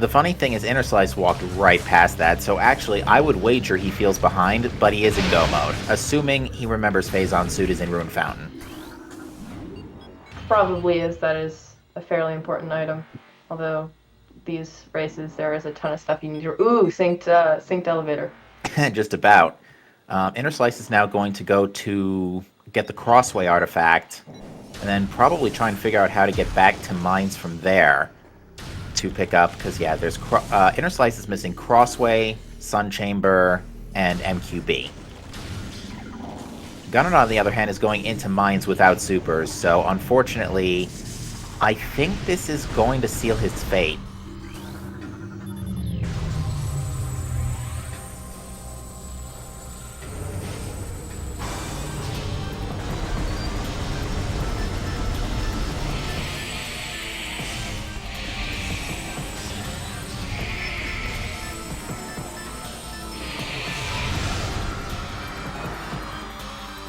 The funny thing is Interslice walked right past that, so actually I would wager he feels behind, but he is in go mode, assuming he remembers Phazon's suit is in Ruin Fountain. Probably is. That is a fairly important item. Although, these races, there is a ton of stuff you need to... Ooh, synced elevator. Just about. Interslice is now going to go to get the Crossway artifact, and then probably try and figure out how to get back to mines from there to pick up, because yeah, there's Interslice is missing Crossway, Sun Chamber, and MQB. gunert, on the other hand, is going into mines without supers, so unfortunately, I think this is going to seal his fate.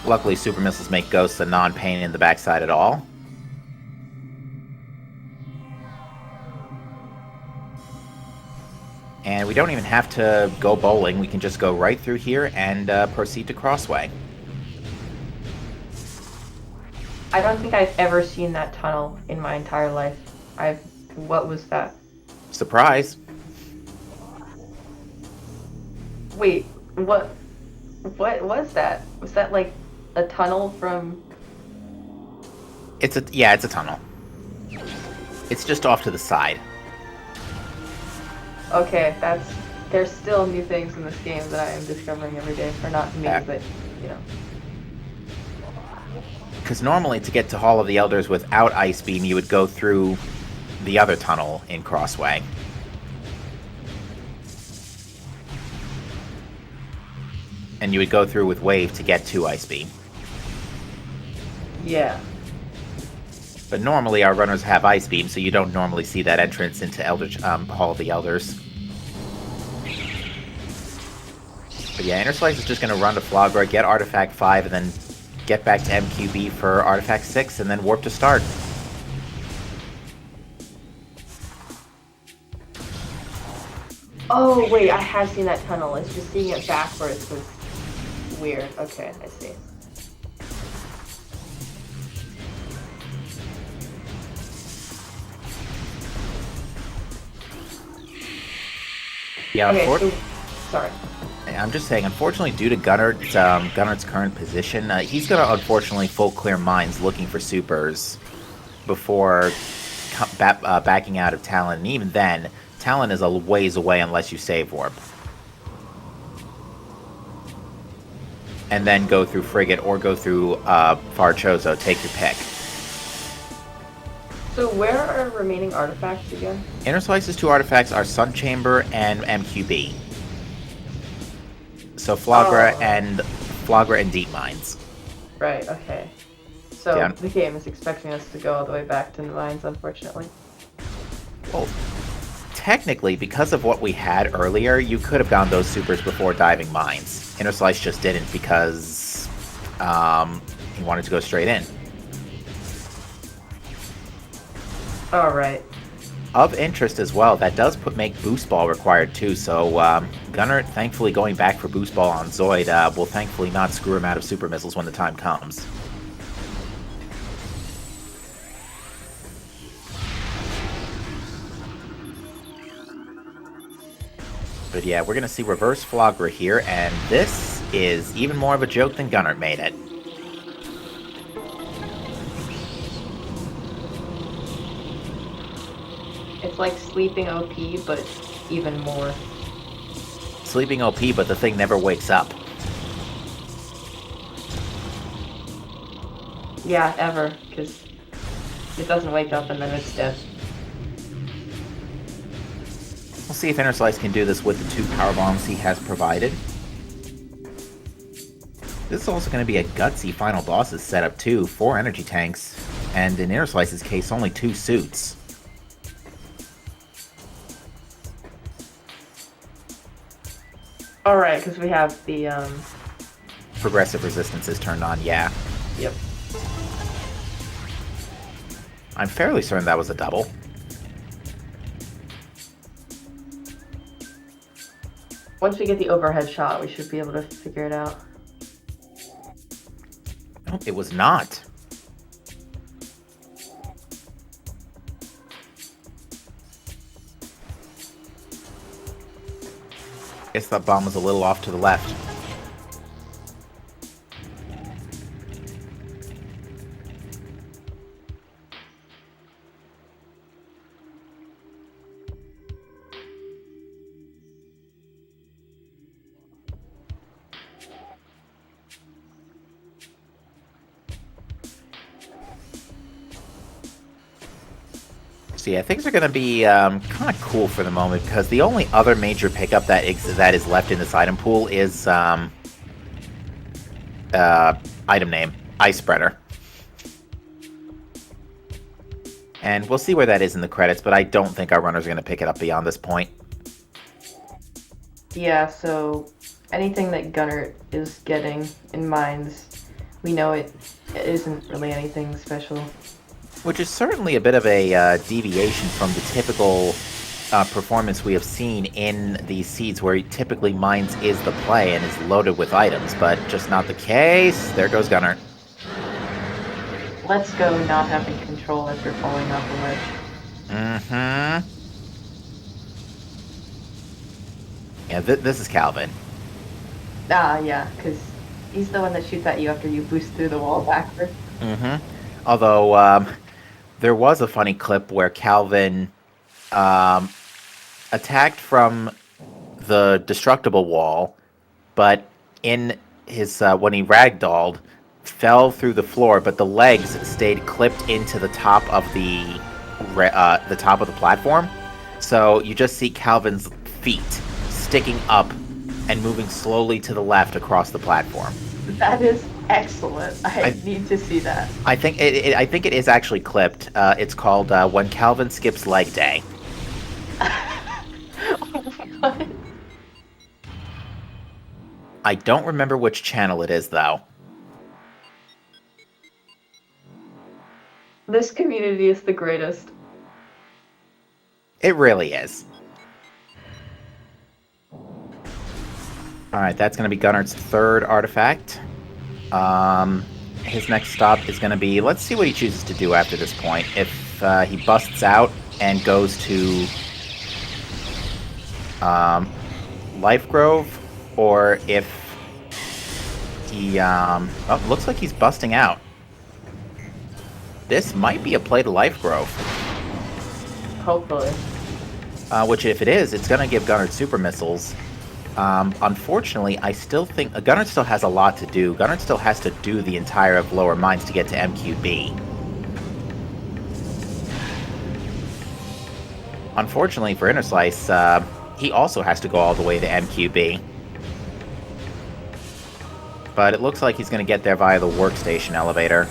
Luckily, super missiles make ghosts a non-pain in the backside at all. And we don't even have to go bowling. We can just go right through here and proceed to Crossway. I don't think I've ever seen that tunnel in my entire life. What was that? Surprise! Wait, what was that? Was that like a tunnel from... It's a tunnel. It's just off to the side. Okay, there's still new things in this game that I am discovering every day. Or not me, but, you know. Because normally to get to Hall of the Elders without Ice Beam, you would go through the other tunnel in Crossway. And you would go through with Wave to get to Ice Beam. Yeah. But normally our runners have Ice Beam, so you don't normally see that entrance into Hall of the Elders. But yeah, Interslice is just going to run to Flogra, get Artifact 5, and then get back to MQB for Artifact 6, and then warp to start. Oh, wait, I have seen that tunnel. It's just seeing it backwards was weird. Okay, I see. Yeah, Okay, so sorry. I'm just saying, unfortunately, due to Gunnert's current position, he's going to unfortunately full clear mines looking for supers before backing out of Talon. And even then, Talon is a ways away unless you save warp. And then go through Frigate or go through Farchozo. Take your pick. So where are our remaining artifacts again? Interslice's 2 artifacts are Sun Chamber and MQB. So Flagra and Deep Mines. Right, okay. So Yeah. the game is expecting us to go all the way back to the mines, unfortunately. Well, technically, because of what we had earlier, you could have gone those supers before diving mines. Interslice just didn't because he wanted to go straight in. Alright. Of interest as well, that does make Boost Ball required too, so Gunner, thankfully going back for Boost Ball on Zoid, will thankfully not screw him out of Super Missiles when the time comes. But yeah, we're going to see Reverse Flagra here, and this is even more of a joke than Gunner made it. It's like sleeping OP, but even more. Sleeping OP, but the thing never wakes up. Yeah, ever, because it doesn't wake up and then it's dead. We'll see if Interslice can do this with the 2 power bombs he has provided. This is also going to be a gutsy final bosses setup too, 4 energy tanks, and in Interslice's case, only 2 suits. Alright, because we have the, Progressive resistances turned on, yeah. Yep. I'm fairly certain that was a double. Once we get the overhead shot, we should be able to figure it out. No, it was not. Guess that bomb was a little off to the left. So yeah, things are going to be kind of cool for the moment because the only other major pickup that is left in this item pool is item name, Ice Spreader. And we'll see where that is in the credits, but I don't think our runners are going to pick it up beyond this point. Yeah, so anything that Gunner is getting in mines, we know it isn't really anything special. Which is certainly a bit of a deviation from the typical performance we have seen in these seeds where typically mines is the play and is loaded with items, but just not the case. There goes Gunner. Let's go not having control after falling off the ledge. Mm-hmm. Yeah, this is Calvin. Ah, yeah, because he's the one that shoots at you after you boost through the wall backward. Mm-hmm. Although, there was a funny clip where Calvin attacked from the destructible wall, but in his when he ragdolled, fell through the floor, but the legs stayed clipped into the top of the platform. So you just see Calvin's feet sticking up and moving slowly to the left across the platform. That is excellent. I need to see that. I think it is actually clipped. It's called When Calvin Skips Leg Day. Oh my god. I don't remember which channel it is, though. This community is the greatest. It really is. Alright, that's going to be Gunnert's third artifact. His next stop is going to be... Let's see what he chooses to do after this point. If he busts out and goes to... Life Grove, or if he, oh, looks like he's busting out. This might be a play to Life Grove. Hopefully. Which, if it is, it's going to give gunert super missiles. Unfortunately, I still think gunert still has a lot to do. Gunert still has to do the entire of lower mines to get to MQB. Unfortunately for Interslice, he also has to go all the way to MQB. But it looks like he's going to get there via the workstation elevator.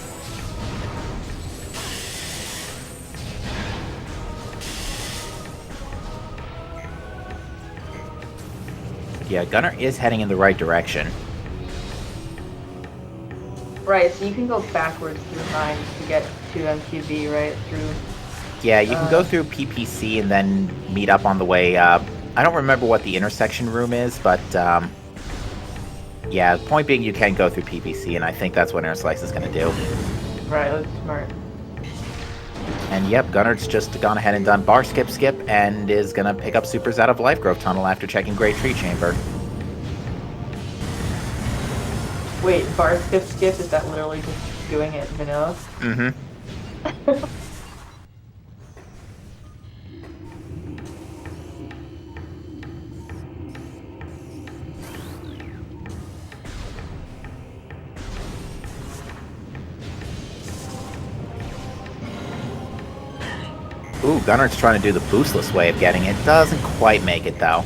Yeah, gunert is heading in the right direction. Right, so you can go backwards through mines to get to MQB, right? Through. Yeah, you can go through PPC and then meet up on the way. I don't remember what the intersection room is, but yeah, point being you can go through PPC, and I think that's what Interslice is going to do. Right, that's smart. And yep, Gunert's just gone ahead and done bar skip skip, and is going to pick up supers out of Life Grove Tunnel after checking Great Tree Chamber. Wait, bar skip skip, is that literally just doing it vanilla? Mm-hmm. Ooh, Gunert's trying to do the boostless way of getting it. Doesn't quite make it, though.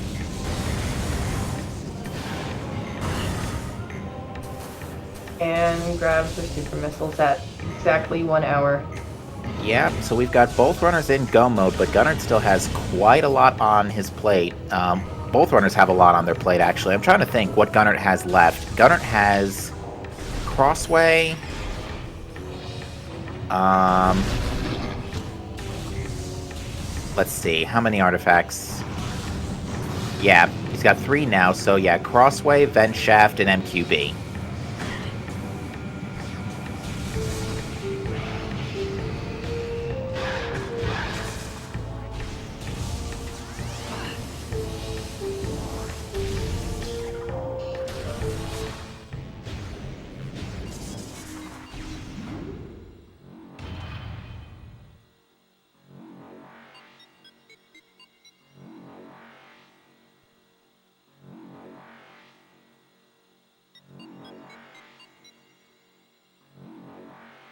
And grabs the super missiles at exactly 1 hour. Yeah, so we've got both runners in go mode, but Gunert still has quite a lot on his plate. Both runners have a lot on their plate, actually. I'm trying to think what Gunert has left. Gunert has Crossway. Let's see, how many artifacts? Yeah, he's got 3 now, so yeah, Crossway, Vent Shaft, and MQB.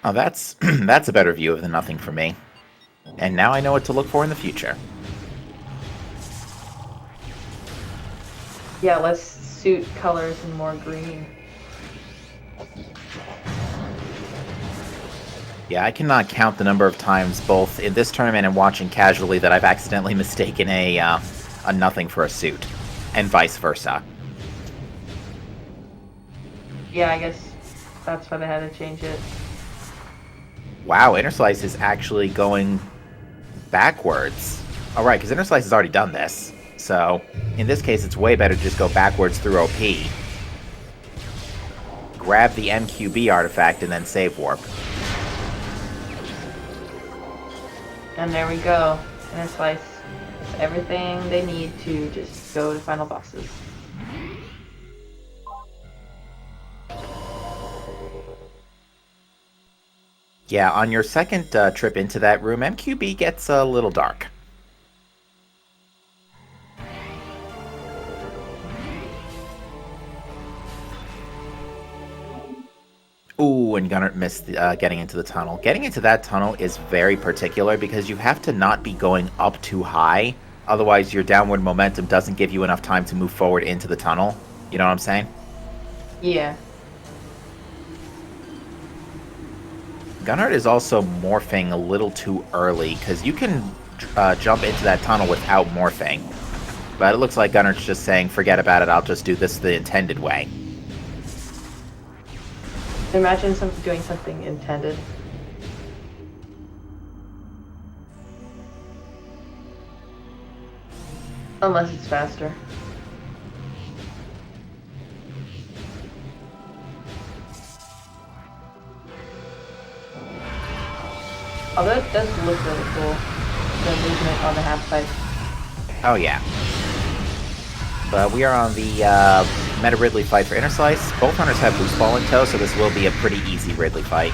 Oh, that's that's a better view of the nothing for me. And now I know what to look for in the future. Yeah, less suit colors and more green. Yeah, I cannot count the number of times, both in this tournament and watching casually, that I've accidentally mistaken a nothing for a suit, and vice versa. Yeah, I guess that's why they had to change it. Wow, Interslice is actually going backwards. All right, because Interslice has already done this. So, in this case, it's way better to just go backwards through OP. Grab the MQB artifact and then save warp. And there we go. Interslice has everything they need to just go to final bosses. Yeah, on your second trip into that room, MQB gets a little dark. Ooh, and Gunert missed getting into the tunnel. Getting into that tunnel is very particular because you have to not be going up too high. Otherwise, your downward momentum doesn't give you enough time to move forward into the tunnel. You know what I'm saying? Yeah. Gunert is also morphing a little too early because you can jump into that tunnel without morphing. But it looks like Gunert's just saying, forget about it, I'll just do this the intended way. Imagine doing something intended. Unless it's faster. Although it does look really cool, the movement on the half pipe. Oh yeah. We are on the Meta Ridley fight for Interslice. Both runners have Boost Ball in tow, so this will be a pretty easy Ridley fight.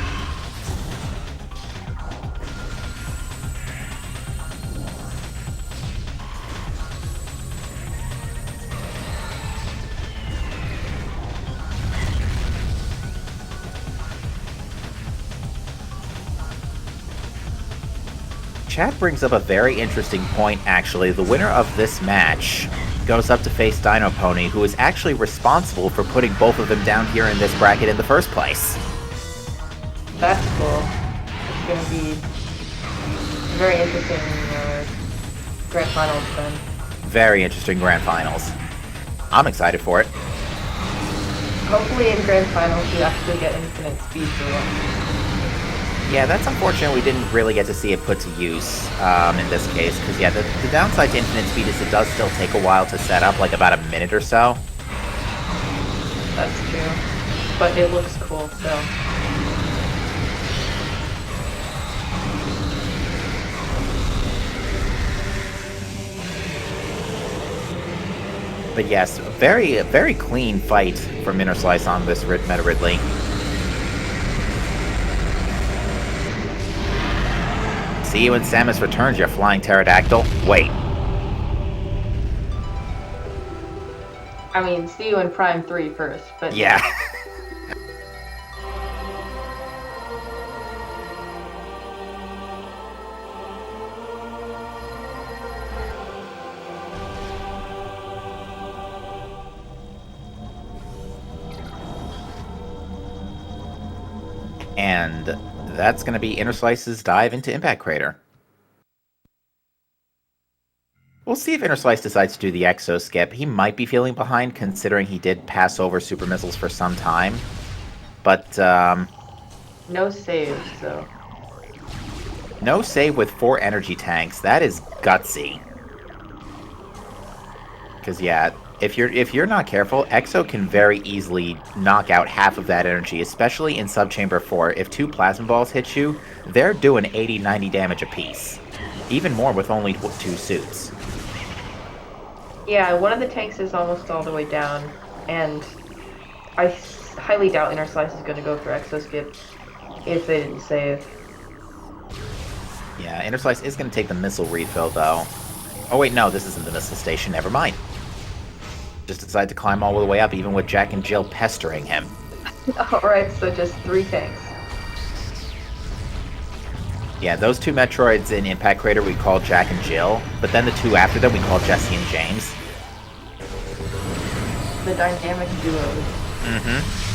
Chat brings up a very interesting point, actually. The winner of this match goes up to face Dino Pony, who is actually responsible for putting both of them down here in this bracket in the first place. That's cool. It's going to be very interesting Grand Finals then. Very interesting Grand Finals. I'm excited for it. Hopefully in Grand Finals you actually get infinite speed for once. Yeah, that's unfortunate we didn't really get to see it put to use in this case, because yeah, the downside to infinite speed is it does still take a while to set up, like about a minute or so. That's true. But it looks cool, so... But yes, very, very clean fight from Interslice on this Meta Ridley. See you when Samus returns, your flying pterodactyl. Wait. I mean, see you in Prime 3 first, but... Yeah. And that's going to be Interslice's dive into Impact Crater. We'll see if Interslice decides to do the Exo skip. He might be feeling behind, considering he did pass over Super Missiles for some time. But, no save, so... No save with 4 energy tanks. That is gutsy. Because, yeah, if you're not careful, Exo can very easily knock out half of that energy, especially in Subchamber 4. If 2 Plasma Balls hit you, they're doing 80-90 damage apiece. Even more with only 2 suits. Yeah, one of the tanks is almost all the way down, and I highly doubt Interslice is going to go for Exo Skip if they didn't save. Yeah, Interslice is going to take the missile refill, though. Oh wait, no, this isn't the missile station, never mind. Just decided to climb all the way up, even with Jack and Jill pestering him. Alright, so just 3 tanks. Yeah, those 2 Metroids in Impact Crater we call Jack and Jill, but then the 2 after them we call Jesse and James. The dynamic duos. Mm-hmm.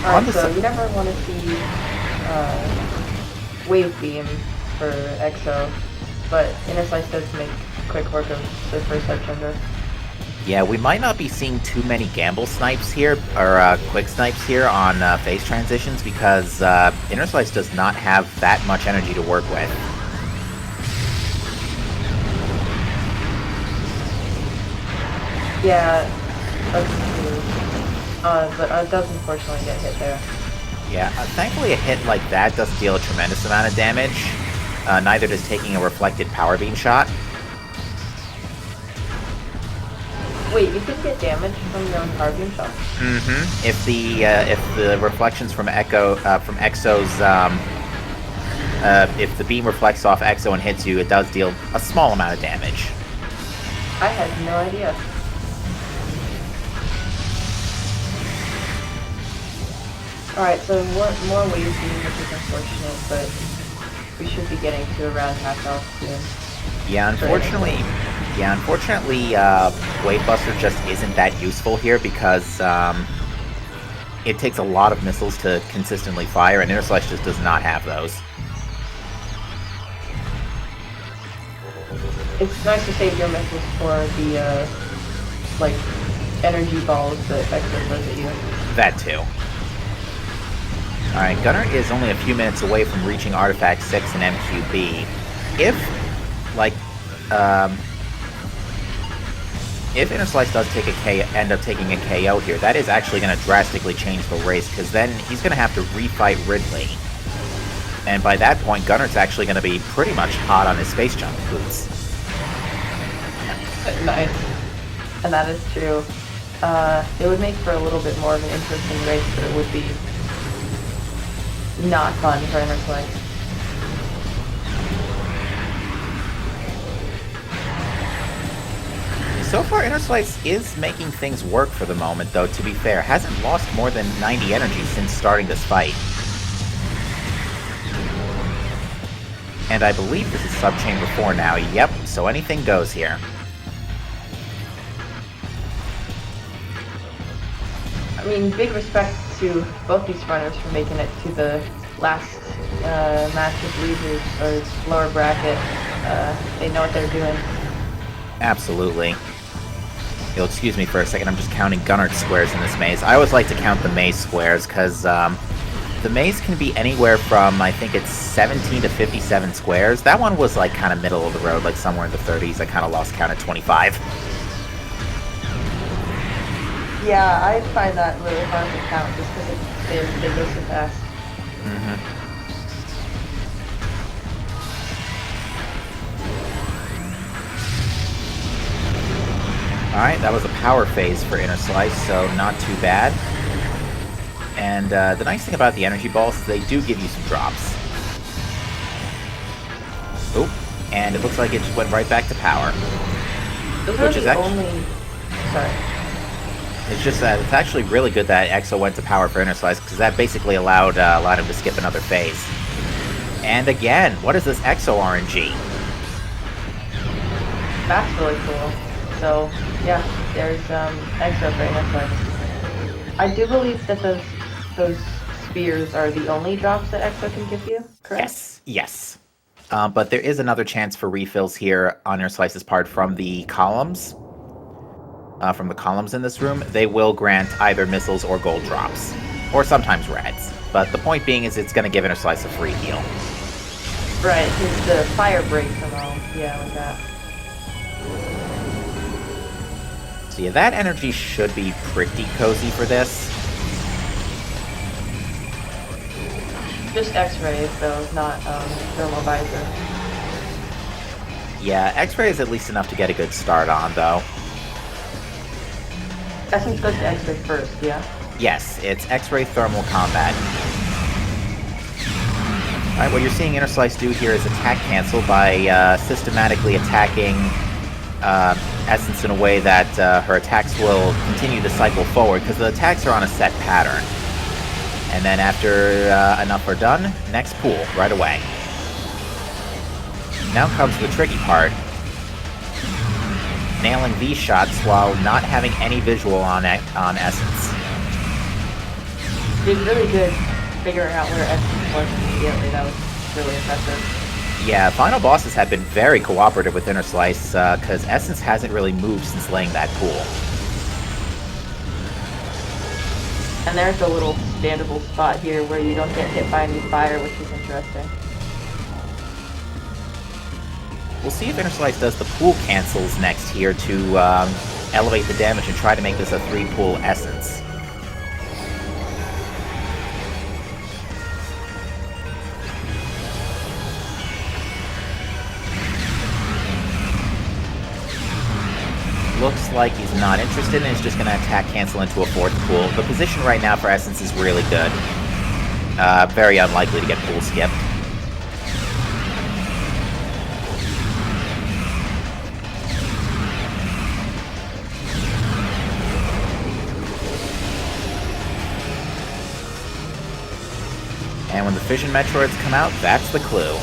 Alright, so you never want to see Wave Beam for Exo, but Interslice does make quick work of the first Subchamber. Yeah, we might not be seeing too many gamble snipes here, or quick snipes here on phase transitions, because Interslice does not have that much energy to work with. Yeah, that's true. But it does unfortunately get hit there. Yeah, thankfully a hit like that doesn't deal a tremendous amount of damage. Neither does taking a reflected power beam shot. Wait, you can get damage from your own power beam shot? Mm-hmm. If the reflections from Exo's if the beam reflects off Exo and hits you, it does deal a small amount of damage. I had no idea. Alright, so more wave beam, which is unfortunate, but we should be getting to around half health soon. Yeah, unfortunately, Wave Buster just isn't that useful here because it takes a lot of missiles to consistently fire, and Interslice just does not have those. It's nice to save your missiles for the, like, energy balls that Exo throws at you. That too. Alright, Gunner is only a few minutes away from reaching Artifact 6 and MQB. If like, if Interslice does take end up taking a KO here, that is actually going to drastically change the race, because then he's going to have to refight Ridley. And by that point, Gunert's actually going to be pretty much hot on his space jump boots. Nice. And that is true. It would make for a little bit more of an interesting race, but it would be not fun for Interslice. So far, Interslice is making things work for the moment, though, to be fair. Hasn't lost more than 90 energy since starting this fight. And I believe this is Subchamber 4 now. Yep, so anything goes here. I mean, big respect to both these runners for making it to the last match of losers, or lower bracket. They know what they're doing. Absolutely. You'll excuse me for a second, I'm just counting Gunert squares in this maze. I always like to count the maze squares, because the maze can be anywhere from, I think it's 17 to 57 squares. That one was like kind of middle of the road, like somewhere in the 30s. I kind of lost count at 25. Yeah, I find that really hard to count just because they go so fast. Mm-hmm. Alright, that was a power phase for Interslice, so not too bad. And the nice thing about the energy balls is they do give you some drops. Oop, and it looks like it just went right back to power. Which is actually... Sorry. It's just that it's actually really good that EXO went to power for Interslice, because that basically allowed him to skip another phase. And again, what is this EXO RNG? That's really cool. So, yeah, there's EXO for Interslice. I do believe that those spears are the only drops that EXO can give you, correct? Yes, yes. But there is another chance for refills here on Interslice's part from the columns. From the columns in this room. They will grant either missiles or gold drops. Or sometimes reds. But the point being is it's going to give Interslice a free heal. Right, because the fire breaks them all. Yeah, like that. So yeah, that energy should be pretty cozy for this. Just X-rays, though, not thermal visor. Yeah, X-ray is at least enough to get a good start on, though. Essence goes to X-ray first, yeah? Yes, it's X-ray thermal combat. Alright, what you're seeing Interslice do here is attack cancel by systematically attacking Essence in a way that her attacks will continue to cycle forward, because the attacks are on a set pattern. And then after enough are done, next pool, right away. Now comes the tricky part. Nailing these shots while not having any visual on Essence. Did really good figuring out where Essence was immediately. That was really impressive. Yeah, final bosses have been very cooperative with Interslice, because Essence hasn't really moved since laying that pool. And there's a little standable spot here where you don't get hit by any fire, which is interesting. We'll see if Interslice does the pool cancels next here to elevate the damage and try to make this a 3-pool Essence. Looks like he's not interested and is just going to attack cancel into a 4th pool. The position right now for Essence is really good. Very unlikely to get pool skipped. And when the fission Metroids come out, that's the clue.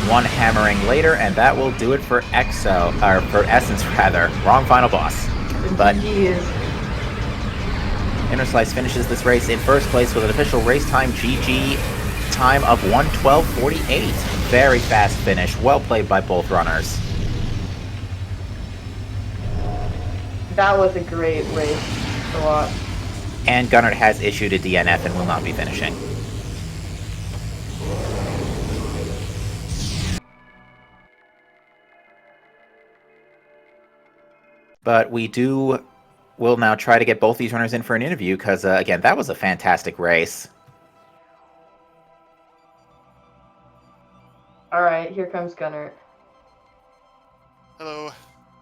One hammering later, and that will do it for EXO, or for Essence rather. Wrong final boss. But Interslice finishes this race in first place with an official race time GG time of 1:12:48. Very fast finish. Well played by both runners. That was a great race to watch. And Gunert has issued a DNF and will not be finishing. But we'll now try to get both these runners in for an interview because, again, that was a fantastic race. All right, here comes Gunner. Hello.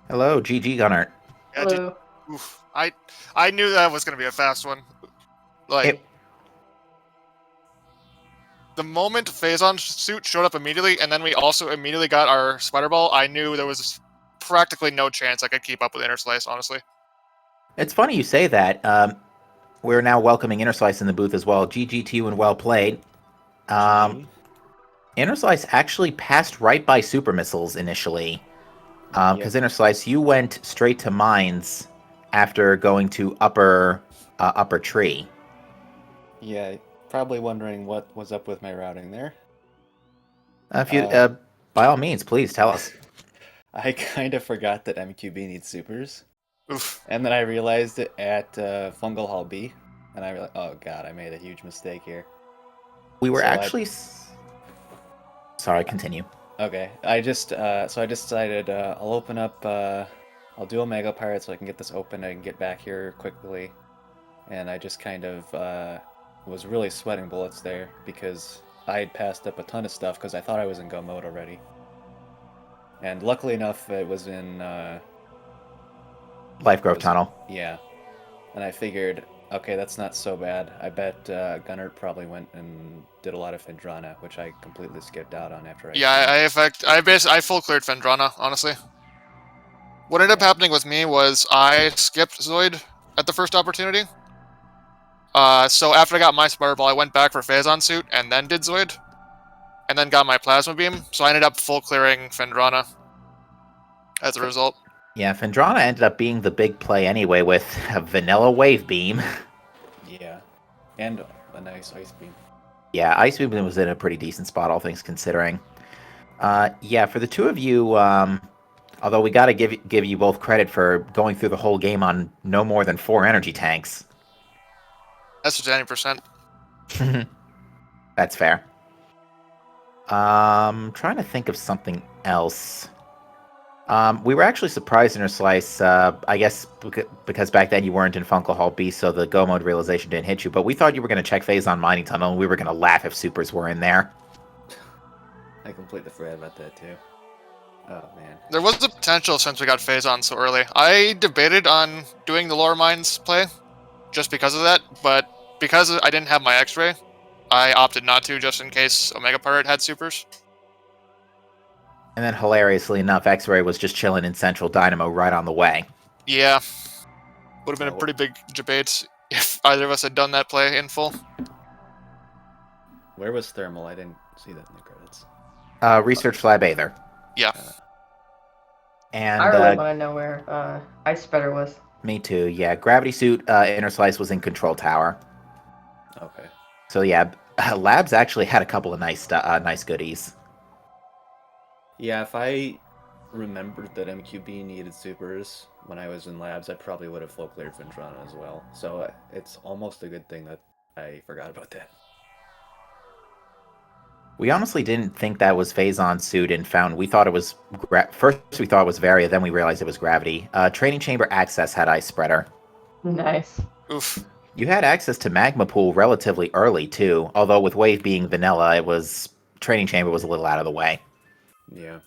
Hello, GG Gunner. Yeah, Hello. oof. I knew that was gonna be a fast one. Like the moment Phazon's suit showed up immediately, and then we also immediately got our spider ball, I knew there was practically no chance I could keep up with Interslice, honestly. It's funny you say that. We're now welcoming Interslice in the booth as well. GG to you and well played. Interslice actually passed right by super missiles initially. Because Interslice, you went straight to mines after going to upper tree. Yeah, probably wondering what was up with my routing there. If you, by all means, please tell us. I kind of forgot that MQB needs supers. Oof. And then I realized it at Fungal Hall B. And I realized, oh god, I made a huge mistake here. We were So actually... Sorry, continue. Okay, I just, so I decided I'll open up, I'll do Omega Pirate so I can get this open and get back here quickly. And I just kind of was really sweating bullets there because I had passed up a ton of stuff because I thought I was in go mode already. And luckily enough, it was in... Life Grove Tunnel. Yeah. And I figured, okay, that's not so bad. I bet Gunert probably went and did a lot of Fendrana, which I completely skipped out on after I... Yeah, I full cleared Fendrana, honestly. What ended up happening with me was I skipped Zoid at the first opportunity. So after I got my spider ball, I went back for Phazon suit and then did Zoid. And then got my plasma beam, so I ended up full clearing Fendrana as a result. Yeah, Fendrana ended up being the big play anyway with a vanilla wave beam. Yeah, and a nice ice beam. Yeah, ice beam was in a pretty decent spot, all things considering. Yeah, for the two of you, although we got to give you both credit for going through the whole game on no more than 4 energy tanks. That's 90%. That's fair. Trying to think of something else. We were actually surprised in Interslice, I guess because back then you weren't in Funko Hall B, so the Go mode realization didn't hit you, but we thought you were going to check Phazon Mining Tunnel, and we were going to laugh if supers were in there. I completely forgot about that too. Oh man. There was the potential since we got Phazon so early. I debated on doing the Lower Mines play, just because of that, but because I didn't have my X-Ray, I opted not to, just in case Omega Pirate had supers. And then, hilariously enough, X-Ray was just chilling in Central Dynamo right on the way. Yeah. Would have been a pretty big debate if either of us had done that play in full. Where was Thermal? I didn't see that in the credits. Research Fly Bather. Yeah. And I really want to know where Ice Spreader was. Me too, yeah. Gravity Suit, Interslice was in Control Tower. Okay. So yeah, Labs actually had a couple of nice goodies. Yeah, if I remembered that MQB needed supers when I was in labs, I probably would have full cleared Fendrana as well. So it's almost a good thing that I forgot about that. We honestly didn't think that was Phazon's suit and found we thought it was first we thought it was Varia, then we realized it was Gravity. Training Chamber Access had Ice Spreader. Nice. Oof. You had access to Magma Pool relatively early too, although with Wave being vanilla, it was Training Chamber was a little out of the way. Yeah.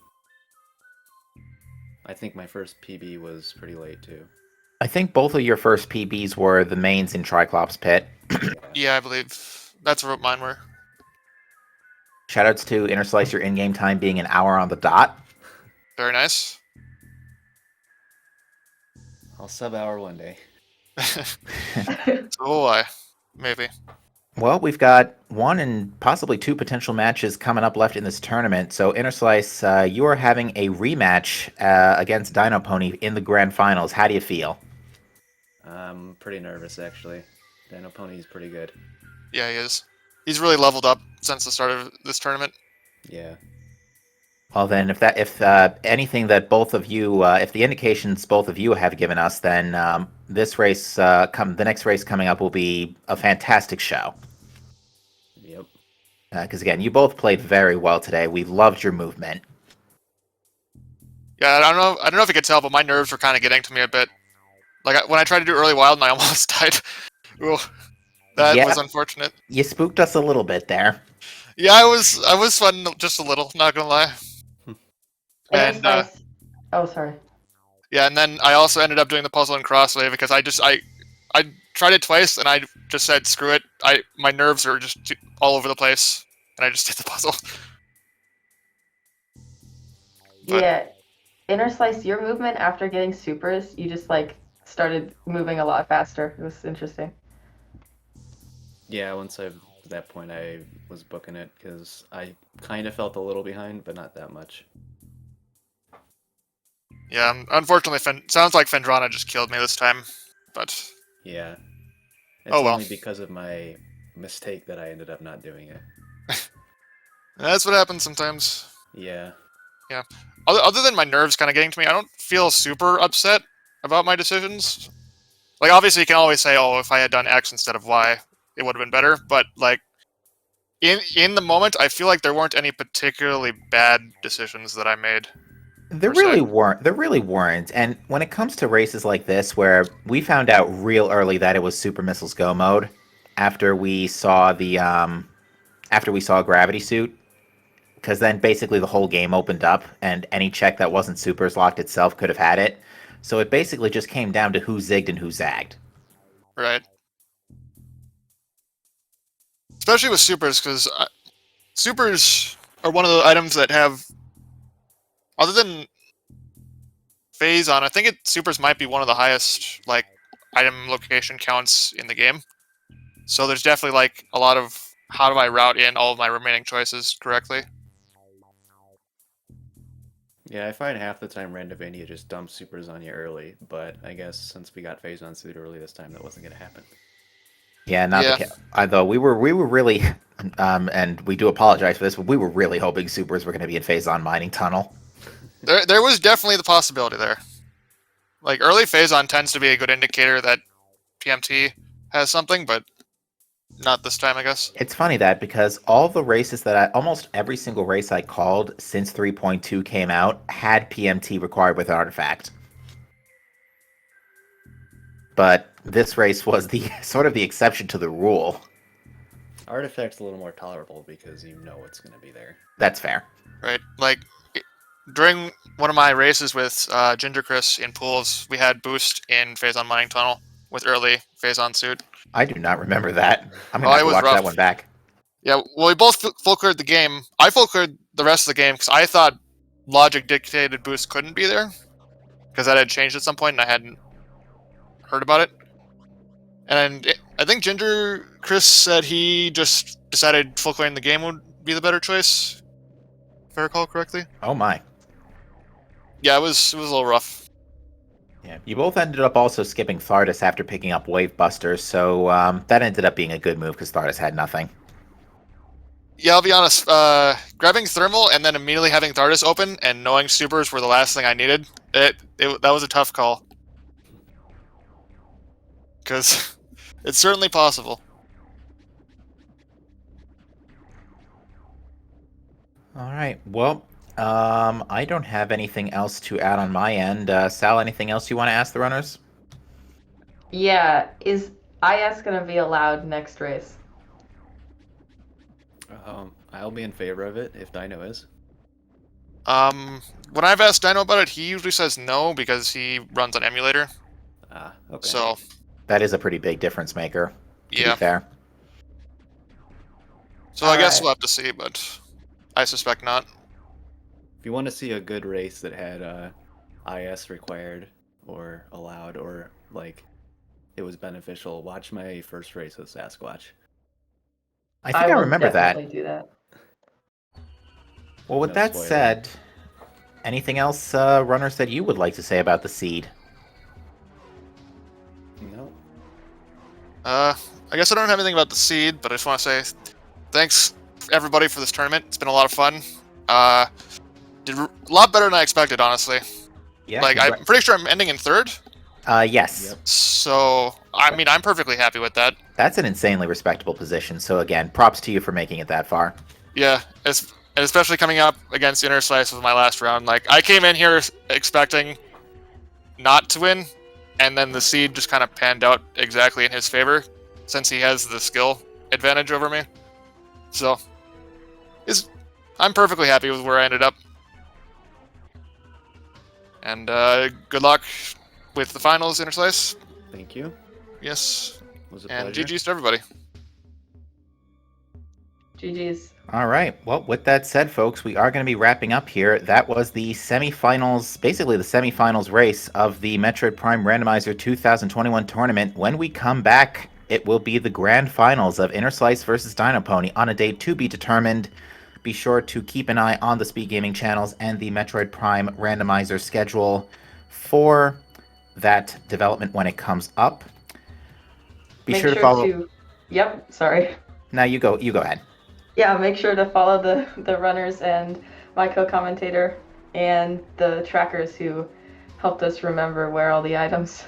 I think my first PB was pretty late too. I think both of your first PBs were the mains in Triclops Pit. Yeah, I believe that's what mine were. Shoutouts to Interslice, your in-game time being an hour on the dot. Very nice. I'll sub hour one day. So will I. Maybe. Well, we've got 1 and possibly 2 potential matches coming up left in this tournament. So, Interslice, you are having a rematch against Dino Pony in the grand finals. How do you feel? I'm pretty nervous, actually. Dino Pony's pretty good. Yeah, he is. He's really leveled up since the start of this tournament. Yeah. Well, then, if anything that both of you, if the indications both of you have given us, then this race, the next race coming up will be a fantastic show. Yep. Because again, you both played very well today. We loved your movement. Yeah, I don't know if you could tell, but my nerves were kind of getting to me a bit. Like when I tried to do early wild and I almost died. Ooh, that Yeah, was unfortunate. you spooked us a little bit there. Yeah, I was fun just a little, not gonna lie. And Interslice. Oh, sorry. yeah, and then I also ended up doing the puzzle in crossway because I tried it twice and I just said screw it. My nerves are just all over the place, and I just did the puzzle. But Yeah, Interslice, your movement after getting supers, you just like started moving a lot faster. It was interesting. Yeah, once at that point I was booking it because I kind of felt a little behind, but not that much. yeah, unfortunately, sounds like Fendrana just killed me this time. But Yeah. It's Oh, well. only because of my mistake that I ended up not doing it. that's what happens sometimes. Yeah. Other than my nerves kind of getting to me, I don't feel super upset about my decisions. Like, obviously, you can always say, "Oh, if I had done X instead of Y, it would have been better." But like, in the moment, I feel like there weren't any particularly bad decisions that I made. There Per se. really weren't. There really weren't. And when it comes to races like this, where we found out real early that it was Super Missiles Go mode, after we saw Gravity Suit, because then basically the whole game opened up, and any check that wasn't Supers locked itself could have had it. So it basically just came down to who zigged and who zagged. Right. Especially with supers, because supers are one of the items that have, other than phase on, I think supers might be one of the highest like item location counts in the game. So there's definitely like a lot of how do I route in all of my remaining choices correctly. Yeah, I find half the time Randomania just dumps supers on you early, but I guess since we got phase on suit early this time, that wasn't gonna happen. Yeah, not Yeah. the case. Although we were really, and we do apologize for this, but we were really hoping Supers were going to be in Phase-On Mining Tunnel. There was definitely the possibility there. Like early phase on tends to be a good indicator that PMT has something, but not this time, I guess. It's funny that because all the races almost every single race I called since 3.2 came out had PMT required with Artifact. But this race was the sort of the exception to the rule. Artifact's a little more tolerable because you know it's gonna be there. That's fair. Right? Like during one of my races with Ginger Chris in pools, we had boost in phase on mining tunnel with early phase on suit. I do not remember that. I'm Oh, gonna have it to was watch rough. that one back. Yeah, well, we both full cleared the game. I full cleared the rest of the game because I thought logic dictated boost couldn't be there because that had changed at some point and I hadn't heard about it. And I think Ginger Chris said he just decided full clearing the game would be the better choice, if I recall correctly. Oh my. Yeah, it was a little rough. Yeah, you both ended up also skipping Thardus after picking up Wave Busters, so that ended up being a good move because Thardus had nothing. Yeah, I'll be honest. Grabbing Thermal and then immediately having Thardus open and knowing supers were the last thing I needed, that was a tough call. Because it's certainly possible. All right. Well, I don't have anything else to add on my end. Sal, anything else you want to ask the runners? Yeah, is IS gonna be allowed next race? I'll be in favor of it if Dino is. When I've asked Dino about it, he usually says no because he runs on emulator. Ah, okay. So That is a pretty big difference maker, to yeah. be fair. So I guess Alright. we'll have to see, but I suspect not. If you want to see a good race that had IS required or allowed or like it was beneficial, watch my first race with Sasquatch. I think I will remember that. definitely do that. Well, with No that spoiler. said, anything else, runners, that you would like to say about the seed? No. I guess I don't have anything about the seed, but I just want to say thanks everybody for this tournament. It's been a lot of fun. Did a lot better than I expected, honestly. Yeah. Like I'm pretty sure I'm ending in third. Yes. Yep. So I mean I'm perfectly happy with that. That's an insanely respectable position. So again, props to you for making it that far. Yeah, it's and especially coming up against Interslice with my last round. Like, I came in here expecting not to win, and then the seed just kind of panned out exactly in his favor, since he has the skill advantage over me. So, I'm perfectly happy with where I ended up. And good luck with the finals, Interslice. Thank you. Yes. It was a And pleasure. GG's to everybody. GG's. All right. Well, with that said, folks, we are going to be wrapping up here. That was the semifinals, basically the semifinals race of the Metroid Prime Randomizer 2021 tournament. When we come back, it will be the grand finals of Interslice versus Dino Pony on a date to be determined. Be sure to keep an eye on the SpeedGaming channels and the Metroid Prime Randomizer schedule for that development when it comes up. Be Make sure to follow. Yep, sorry. Now you go ahead. Yeah, make sure to follow the runners and my co-commentator and the trackers who helped us remember where all the items.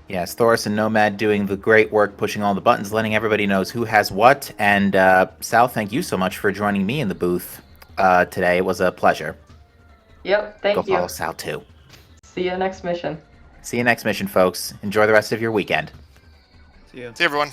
Yes, Thoris and Nomad doing the great work, pushing all the buttons, letting everybody knows who has what. And Sal, thank you so much for joining me in the booth today. It was a pleasure. Yep, thank Go you. follow Sal too. See you next mission. See you next mission, folks. Enjoy the rest of your weekend. See ya. See you, everyone.